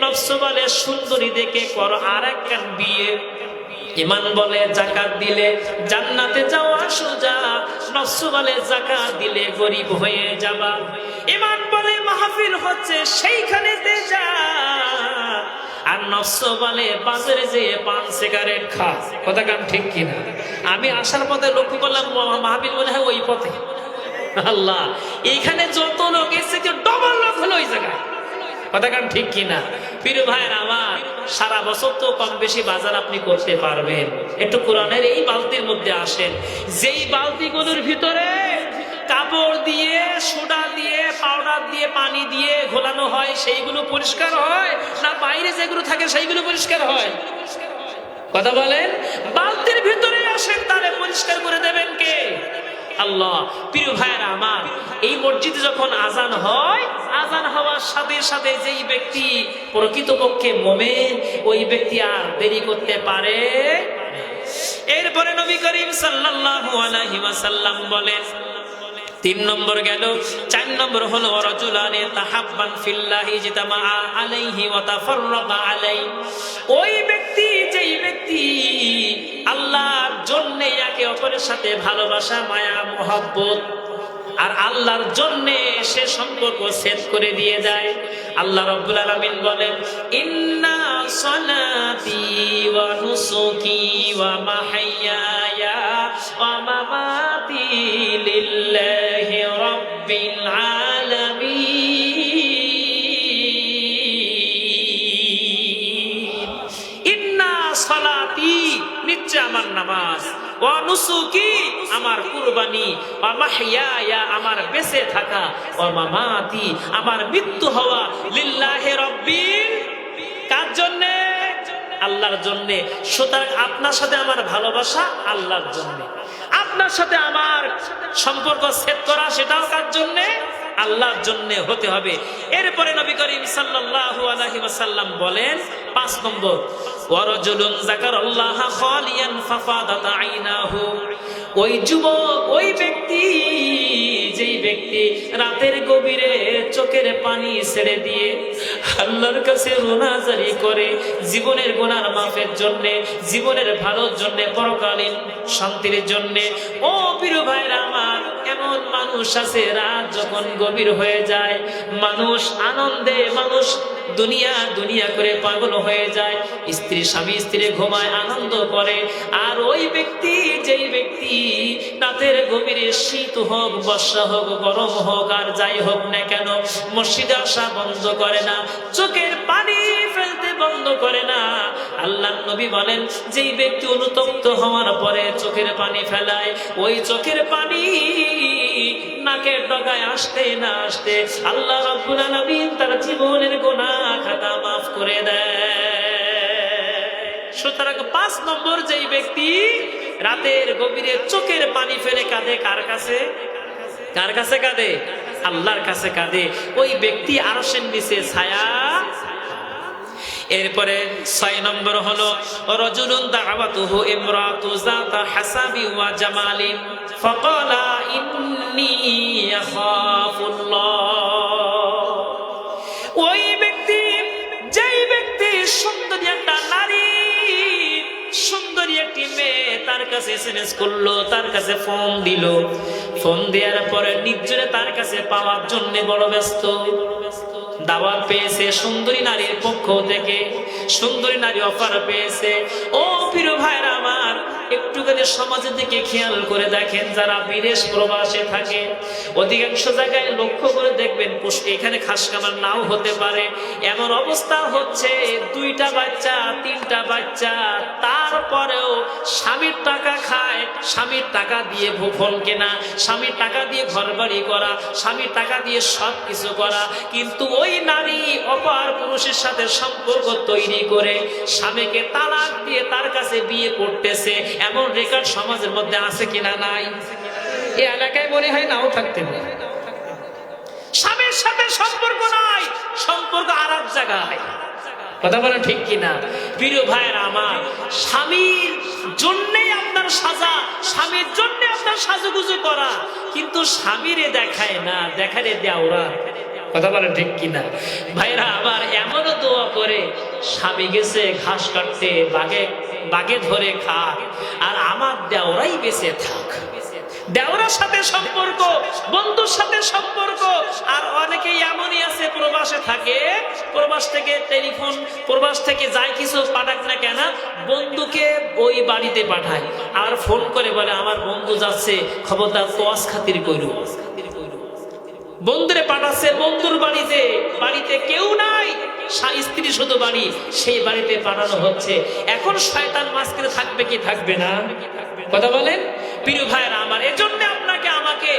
নফস বলে সুন্দরী দেখে করো আরেকখান বিয়ে। ইমান বলে যাকাত দিলে জান্নাতে যাওয়া সোজা, নফস বলে যাকাত দিলে গরিব হয়ে যাবা। ইমান বলে মাহফিল হচ্ছে সেইখানেতে যা, আর নফস বলে বাজারে যেয়ে পান সিগারেট খা। কথা কান ঠিক কিনা? আমি আসার পথে লক্ষ্য করলাম মাহফিল মনে হয় ওই পথে। আল্লাহ, এইখানে যত লোক এসেছে ডবল লোক হলো ওই জায়গায়। কথা কান ঠিক কিনা? প্রিয় ভাইয়ের আমার, সারা বছর তো কম বেশি বাজার আপনি করতে পারবেন। একটু কোরআনের এই বালতির মধ্যে আসেন, যেই বালতিগুলোর ভিতরে কাপড় দিয়ে, সোডা দিয়ে, পাউডার দিয়ে, পানি দিয়ে ঘোলানো হয়, সেইগুলো পরিষ্কার হয় না বাইরে যেগুলো থাকে সেইগুলো পরিষ্কার হয়? কথা বলেন। বালতির ভিতরে আসেন, তাহলে পরিষ্কার করে দেবেন কে? আল্লাহ। প্রিয় ভাইয়েরা আমার, এই মসজিদে যখন আজান হয়, আজান হওয়ার সাথে সাথে যেই ব্যক্তি প্রকৃতপক্ষে মুমিন, ওই ব্যক্তি আর দেরি করতে পারে। এরপরে নবী করিম সাল্লাল্লাহু আলাইহি ওয়াসাল্লাম বলেন, 3 নম্বর গেল। 4 নম্বর হলো রাজুলানে তাহাব্বান ফিল্লাহি জিতামা আলাইহি ওয়া তাফাররাকা আলাইহি। ওই ব্যক্তি, যেই ব্যক্তি আল্লাহর জন্য একে অপরের সাথে ভালোবাসা, মায়া, মহব্বত আর আল্লাহর জন্য সে সম্পর্ক সেট করে দিয়ে যায়। আল্লাহ রাব্বুল আলামিন বলেন, ইন্না সালাতি ওয়া নুসুকি ওয়া মাহইয়ায়া ওয়া মামাতি লিল্লাহি রাব্বিল আলামিন। ইন্না সালাতি, নিশ্চয় আমার নামাজ, ওয়া নুসুকি, আমার কুরবানি, ওয়া মাহইয়ায়া, আমার বেঁচে থাকা, ওয়া মামাতি, আমার মৃত্যু হওয়া, লিল্লাহি রাব্বিল, কার জন্য? আল্লাহর জন্য। সুতরাং আপনার সাথে আমার ভালোবাসা আল্লাহর জন্য, আপনার সাথে আমার সম্পর্ক সেট করা সেটাও কার জন্য? আল্লাহর জন্য হতে হবে। এরপরে নবী করিম সাল্লাল্লাহু আলাইহি ওয়াসাল্লাম বলেন 5 নম্বর, ওয়ারাজুলুন যাকারাল্লাহা খালিয়ান ফাফাদাত আইনাহু। ওই যুবক, ওই ব্যক্তি, যেই ব্যক্তি রাতের গভীরে চোখের পানি ছেড়ে দিয়ে আল্লাহর কাছে রোনাজারি করে জীবনের গুনার মাফের জন্য, জীবনের ভালোর জন্য, পরকালীন শান্তির জন্য। ও প্রিয় ভাইরা আমার, এমন মানুষ আছে রাত যখন গভীর হয়ে যায়, মানুষ আনন্দে, মানুষ দুনিয়া দুনিয়া করে পাগল হয়ে যায়, স্ত্রী স্বামী স্ত্রী ঘুমায়, আনন্দ করে। আর ওই ব্যক্তি, যেই ব্যক্তি রাতের গভীরে শীত হোক, বর্ষা হোক, গরম হোক, আর যাই হোক না কেন, মসজিদে আসা বন্ধ করে না, চোখের পানি ফেলতে বন্ধ করে না। আল্লাহর নবী বলেন, যেই ব্যক্তি অনুতপ্ত হওয়ার পরে চোখের পানি ফেলায়, ওই চোখের পানি নাকের ডগায় আসতে না আসতে আল্লাহ রাব্বুল আলামিন তার জীবনের গুনাহ খাতা মাফ করে দেয়। সুতরাং 5 নম্বর যেই ব্যক্তি রাতের গভীরে চোখের পানি ফেলে কাঁদে, কার কাছে কাঁদে? আল্লাহর কাছে কাঁদে, ওই ব্যক্তি আরশের নিচে ছায়া। এরপরে 6 নম্বর হলো রাজুলুন দাআওয়াতুহু ইমরাতু যাতা হাসাবি ওয়া জামালিন ফাকালা ইন্নী আখাফুল্লাহ। ওই ব্যক্তি, যেই ব্যক্তি সুন্দরী একটা নারী, সুন্দরী একটি মেয়ে তার কাছে এসএমএস করলো, তার কাছে ফোন দিল, ফোন দেওয়ার পরে নির্জনে তার কাছে পাওয়ার জন্য বড় ব্যস্ত। দাওয়াত পেয়েছে সুন্দরী নারীর পক্ষ থেকে, সুন্দরী নারী অফার পেয়েছে। ও প্রিয় ভাইরা আমার, একটুখানি সমাজের দিকে খেয়াল করে দেখেন, যারা বিদেশ প্রবাসে থাকে অধিকাংশ জায়গায় লক্ষ্য করে দেখবেন, এখানে খাস কামার নাও হতে পারে, এমন অবস্থা হচ্ছে 2টা বাচ্চা 3টা বাচ্চা, তারপরেও স্বামীর টাকা খায়, স্বামীর টাকা দিয়ে ফোন কেনা, স্বামীর টাকা দিয়ে ঘর বাড়ি করা, স্বামীর টাকা দিয়ে সব কিছু করা, কিন্তু ওই নারী অপর পুরুষের সাথে সম্পর্ক তৈরি করে স্বামীকে তালাক দিয়ে তার কাছে বিয়ে করতেছে। এমন রেকর্ড সমাজের মধ্যে আছে কিনা? নাই। এই এলাকায় মনে হয় নাও থাকতে পারে। স্বামীর সাথে সম্পর্ক নাই, সম্পর্ক আর এক জায়গায়। কথা বলেন ঠিক কিনা? প্রিয় ভাইয়েরা আমার, স্বামীর জন্যই আপনার সাজা, স্বামীর জন্য আপনার সাজুগুজু করা, কিন্তু স্বামীরে দেখায় না, দেখারে দেওয়া। কথা বলেন ঠিক কিনা? ভাইরা আবার এমনও দোয়া করে, স্বামী গেছে ঘাস কাটতে, বাগে ধরে খাক, আর আমার দেওরাই বেঁচে থাক। দেওরার সাথে সম্পর্ক, বন্ধুর সাথে সম্পর্ক। আর অনেকেই এমনই আছে প্রবাসে থাকে, প্রবাস থেকে টেলিফোন, প্রবাস থেকে যাই কিছু পাঠাক না কেন, বন্ধুকে ওই বাড়িতে পাঠায়, আর ফোন করে বলে আমার বন্ধু যাচ্ছে, খবরদার তোয়াজ খাতির কইরু। বন্ধুরে পাঠাচ্ছে বন্ধুর বাড়িতে, বাড়িতে কেউ নাই, স্ত্রী শুধু বাড়ি, সেই বাড়িতে পাঠানো হচ্ছে। এখন শয়তান মাঝখানে থাকবে কি থাকবে না? কথা বলেন প্রিয় ভাইরা আমার। এজন্য আপনাকে আমাকে,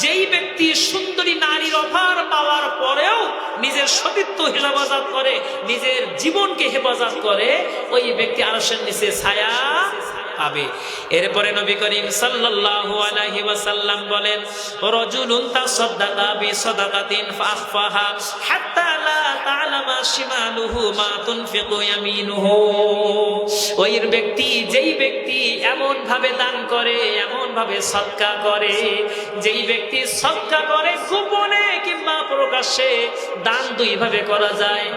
যেই ব্যক্তি সুন্দরী নারীর অফার পাওয়ার পরেও নিজের সতীত্ব হেফাজত করে, নিজের জীবনকে হেফাজত করে, ওই ব্যক্তি আরশের নিচে ছায়া পাবে। এরপরে নবী করিম সাল্লাল্লাহু আলাইহি ওয়াসাল্লাম বলেন, রাজুলুন তাসাদদাকা বিসাদাকাতিন ফাখফাহা হাত্তা লা তা'লামা শিমালুহু মা তুনফিকু ইয়ামিনুহু। ওই ব্যক্তি, যেই ব্যক্তি এমন ভাবে দান করে, এমন ভাবে সদকা করে, যেই ব্যক্তি সদকা করে গোপনে কিংবা প্রকাশ্যে, দান 2 ভাবে করা যায়।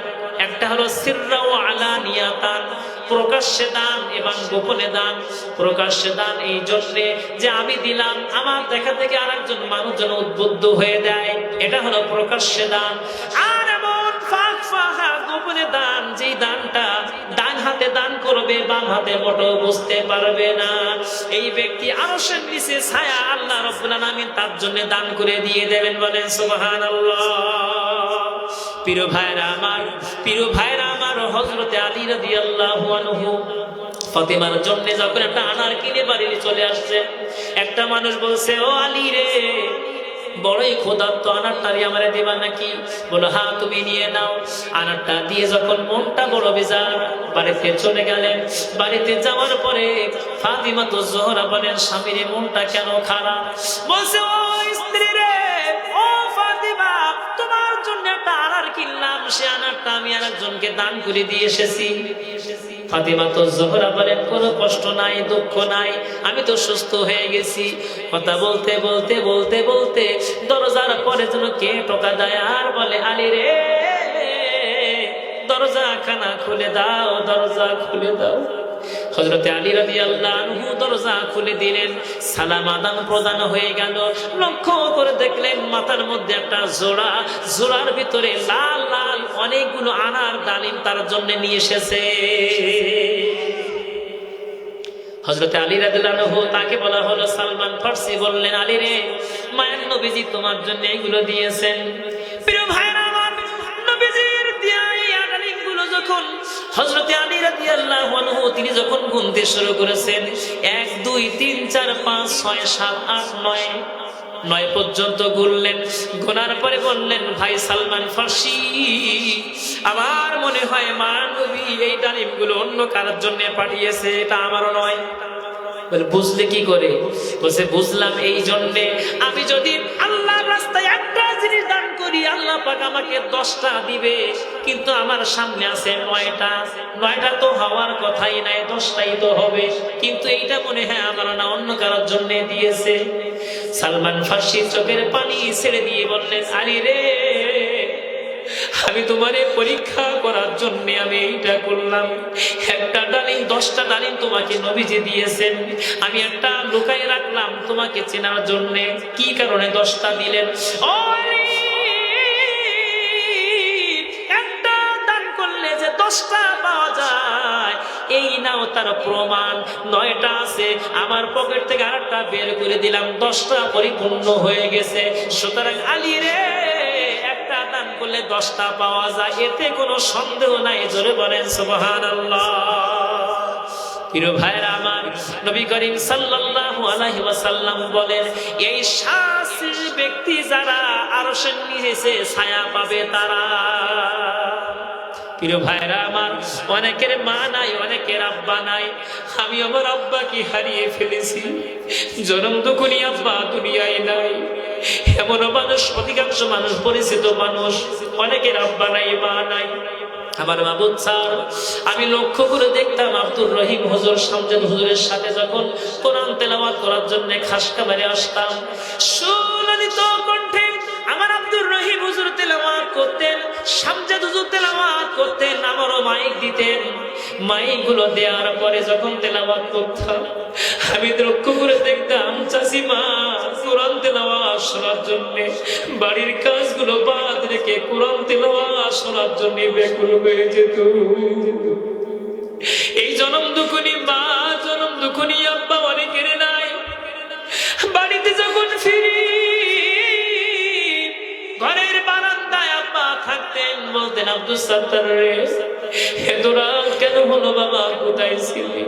একটা হলো সিররা ওয়া আলানিয়াতান, প্রকাশ্যে দান এবং গোপনে দান। প্রকাশ্যে দান এই জন্য যে আমি দিলাম, আমার দেখা থেকে আরেকজন মানুষ যেন উদ্বুদ্ধ হয়ে দেয়, এটা হলো প্রকাশ্যে দান। আর এমন ফাখফাহা, গোপনে দান, যেই দানটা ডান হাতে দান করবে, বাম হাতে মোটেও বুঝতে পারবে না, এই ব্যক্তি আরশের নিচে ছায়া আল্লাহ রাব্বুল আলামিন তার জন্য দান করে দিয়ে দেবেন। বলেন সুবহানাল্লাহ। প্রিয় ভাইরা আমার, প্রিয় ভাইরা আমার, হযরতে আলী রাদিয়াল্লাহু আনহু ফাতেমার জন্য যখন একটা আনার কিনে বাড়িতে চলে আসছে, একটা মানুষ বলছে, ও আলী রে, বড়ই ক্ষুধার্ত, আনারটারি আমারে দিবা নাকি? বলো হ্যাঁ তুমি নিয়ে নাও। আনারটা দিয়ে যখন মনটা বড় বেজার, বাড়িতে চলে গেলেন। বাড়িতে যাওয়ার পরে ফাতিমা তো জোহরা বলেন, স্বামীর মনটা কেন খারাপ? বলছে, ও স্ত্রী রে, ও ফাতিমা, তোমার জন্য একটা আনার কিনলাম, সে আনারটা আমি আরেকজনকে দান করে দিয়ে এসেছি। ফাতিমা তো জোহরা বলেন, কোনো কষ্ট নাই, দুঃখ নাই, আমি তো সুস্থ হয়ে গেছি। কথা বলতে বলতে বলতে বলতে দরজার পরে যেন কে টোকা দেয়, আর বলে, আলী রে, দরজা খানা খুলে দাও, দরজা খুলে দাও। হযরতে আলী রাদিয়াল্লাহু আনহু দরজা খুলে দিলেন, সালাম আদান প্রদান হয়ে গেল। লক্ষ্য করে দেখলেন মাথার মধ্যে একটা জোড়া, জোড়ার ভিতরে লাল লাল অনেকগুলো আনার ডালিম তার জন্য নিয়ে এসেছে। হযরতে আলী রাদিয়াল্লাহু আনহু, তাকে বলা হলো সালমান ফারসি, বললেন, আলী রে, মায়ের নবীজি তোমার জন্য এগুলো দিয়েছেন। প্রিয় ভাইরা আমার, নবীজির দেয়া এই ডালিমগুলো যখন হযরতে আলী রাদিয়াল্লাহু আনহু তিনি যখন গুনতে শুরু করেছেন, 1 2 3 4 5 6 7 8 9 9 পর্যন্ত গুনলেন। গোনার পরে বললেন, ভাই সালমান ফার্সি, আমার মনে হয় মানবী এই ডালিমগুলো অন্য কারোর জন্য পাঠিয়েছে, এটা আমারও নয়। বলে বুঝলে কি করে? বলছে বুঝলাম এই জন্যে, আমি যদি আল্লাহর রাস্তায় একটা জিনিস দান করি আল্লাহ পাক আমাকে 10টা দিবে, কিন্তু আমার সামনে আছে 9টা। 9টা তো হওয়ার কথাই নাই, 10টাই তো হবে, কিন্তু এইটা মনে হয় আমার না, অন্য কারোর জন্য দিয়েছে। সালমান ফার্সি চোখের পানি ছেড়ে দিয়ে বললেন, আলী রে, আমি তোমারে পরীক্ষা করার জন্য আমি এইটা করলাম। একটা ডালিম 10টা ডালিম তোমাকে নবীজি দিয়েছেন, আমি একটা লুকাই রাখলাম তোমাকে চেনার জন্য। কি কারণে 10টা দিলেন? ও আলী, একটা দান করলে যে 10টা পাওয়া যায় এই নাও তার প্রমাণ। 9টা আছে, আমার পকেট থেকে আরেকটা বের করে দিলাম, 10টা পরিপূর্ণ হয়ে গেছে। সুতরাং আলী রে, একটা দান করলে 10টা পাওয়া যায়, এতে কোনো সন্দেহ নাই। জোরে বলেন সুবহানাল্লাহ। প্রিয় ভাইরা আমার, নবী করিম সাল্লাল্লাহু আলাইহি ওয়াসাল্লাম বলেন, এই 7 ব্যক্তি যারা আরশের নিচে ছায়া পাবে তারা। প্রিয় ভাইরা আমার, অনেকের মা নাই, অনেকের আব্বা নাই। আমি আমার আব্বাকে হারিয়ে ফেলেছি, জনম দুঃখী আব্বা দুনিয়ায় নাই। এমন মানুষ, অধিকাংশ মানুষ, পরিচিত মানুষ, অনেকের আব্বা নাই, মা নাই। আমার মাবুদ স্যার, আমি লক্ষ্য করে দেখতাম আব্দুর রহিম হুজুর, শামজাদ হুজুরের সাথে যখন কোরআন তেলাওয়াত করার জন্য খাসকাবারে আসতাম, সুললিত কণ্ঠে আমার আব্দুর রহিম হুজুর তেলাওয়াত করতেন, শামজাদ হুজুর তেলাওয়াত করতেন, আমারও মাইক দিতেন। মাইক গুলো দেওয়ার পরে যখন তেলাওয়াত করতাম, আমি লক্ষ্য করে দেখতাম চাচিমা কোরআন তেলাওয়াত শোনার জন্য বাড়ির কাজগুলো বাদ রেখে কোরআন তেলাওয়াত শোনার জন্য ব্যাকুল হয়ে যেত। এই জনম দুঃখী মা, জনম দুঃখী আব্বা অনেকের নাই। বাড়িতে যখন ফিরি, ঘরের বারান্দায় আব্বা থাকতেন, বলতেন, আব্দুল সাত্তার রে, এত রাত কেন হলো বাবা, কোথায় ছিলি?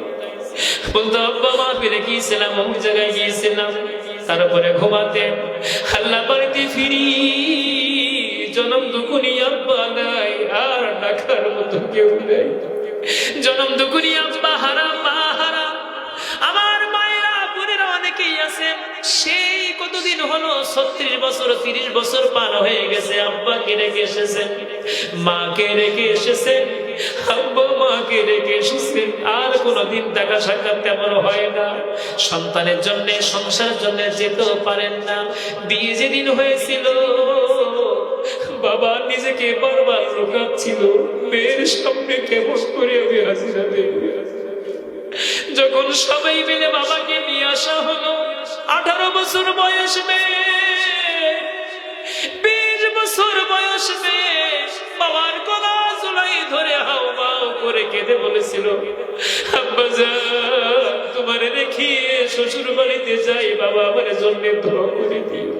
বলতো, আব্বা মাহফিলে গিয়েছিলাম, অমুক জায়গায় গিয়েছিলাম। তারপরে ঘুমাতেন। আল্লাহ বাড়িতে ফিরি, জনম দুঃখী আব্বা নাই, আর ডাকার মতো কেউ নাই। জনম দুঃখী আব্বা হারা, মা হারা। আমার মায়েরা বোনেরা অনেকেই আছেন, সেই কতদিন হলো 36 বছর 30 বছর পার হয়ে গেছে, আব্বাকে রেখে এসেছেন, মাকে রেখে এসেছেন, আব্বা মাকে রেখে এসেছেন। আর কোনদিন দেখা সাক্ষাৎ তেমন হয় না। সন্তানের জন্য, সংসারের জন্য যেতেও পারেন না। বিয়ে যেদিন হয়েছিল, বাবা নিজেকে বারবার লুকাচ্ছিল, মেয়ের সামনে কেমন করে আমি হাজিরা দেব। যখন সবাই মিলে বাবাকে নিয়ে আসা হলো, 18 বছর বয়স মেয়ে, 20 বছর বয়স মেয়ে, বাবার গলা জড়াই ধরে হাউ মাউ করে কেঁদে বলেছিল, আব্বা জান, তোমারে দেখিয়ে শ্বশুর বাড়িতে যাই, বাবা আমার জন্য দোয়া করে দিও।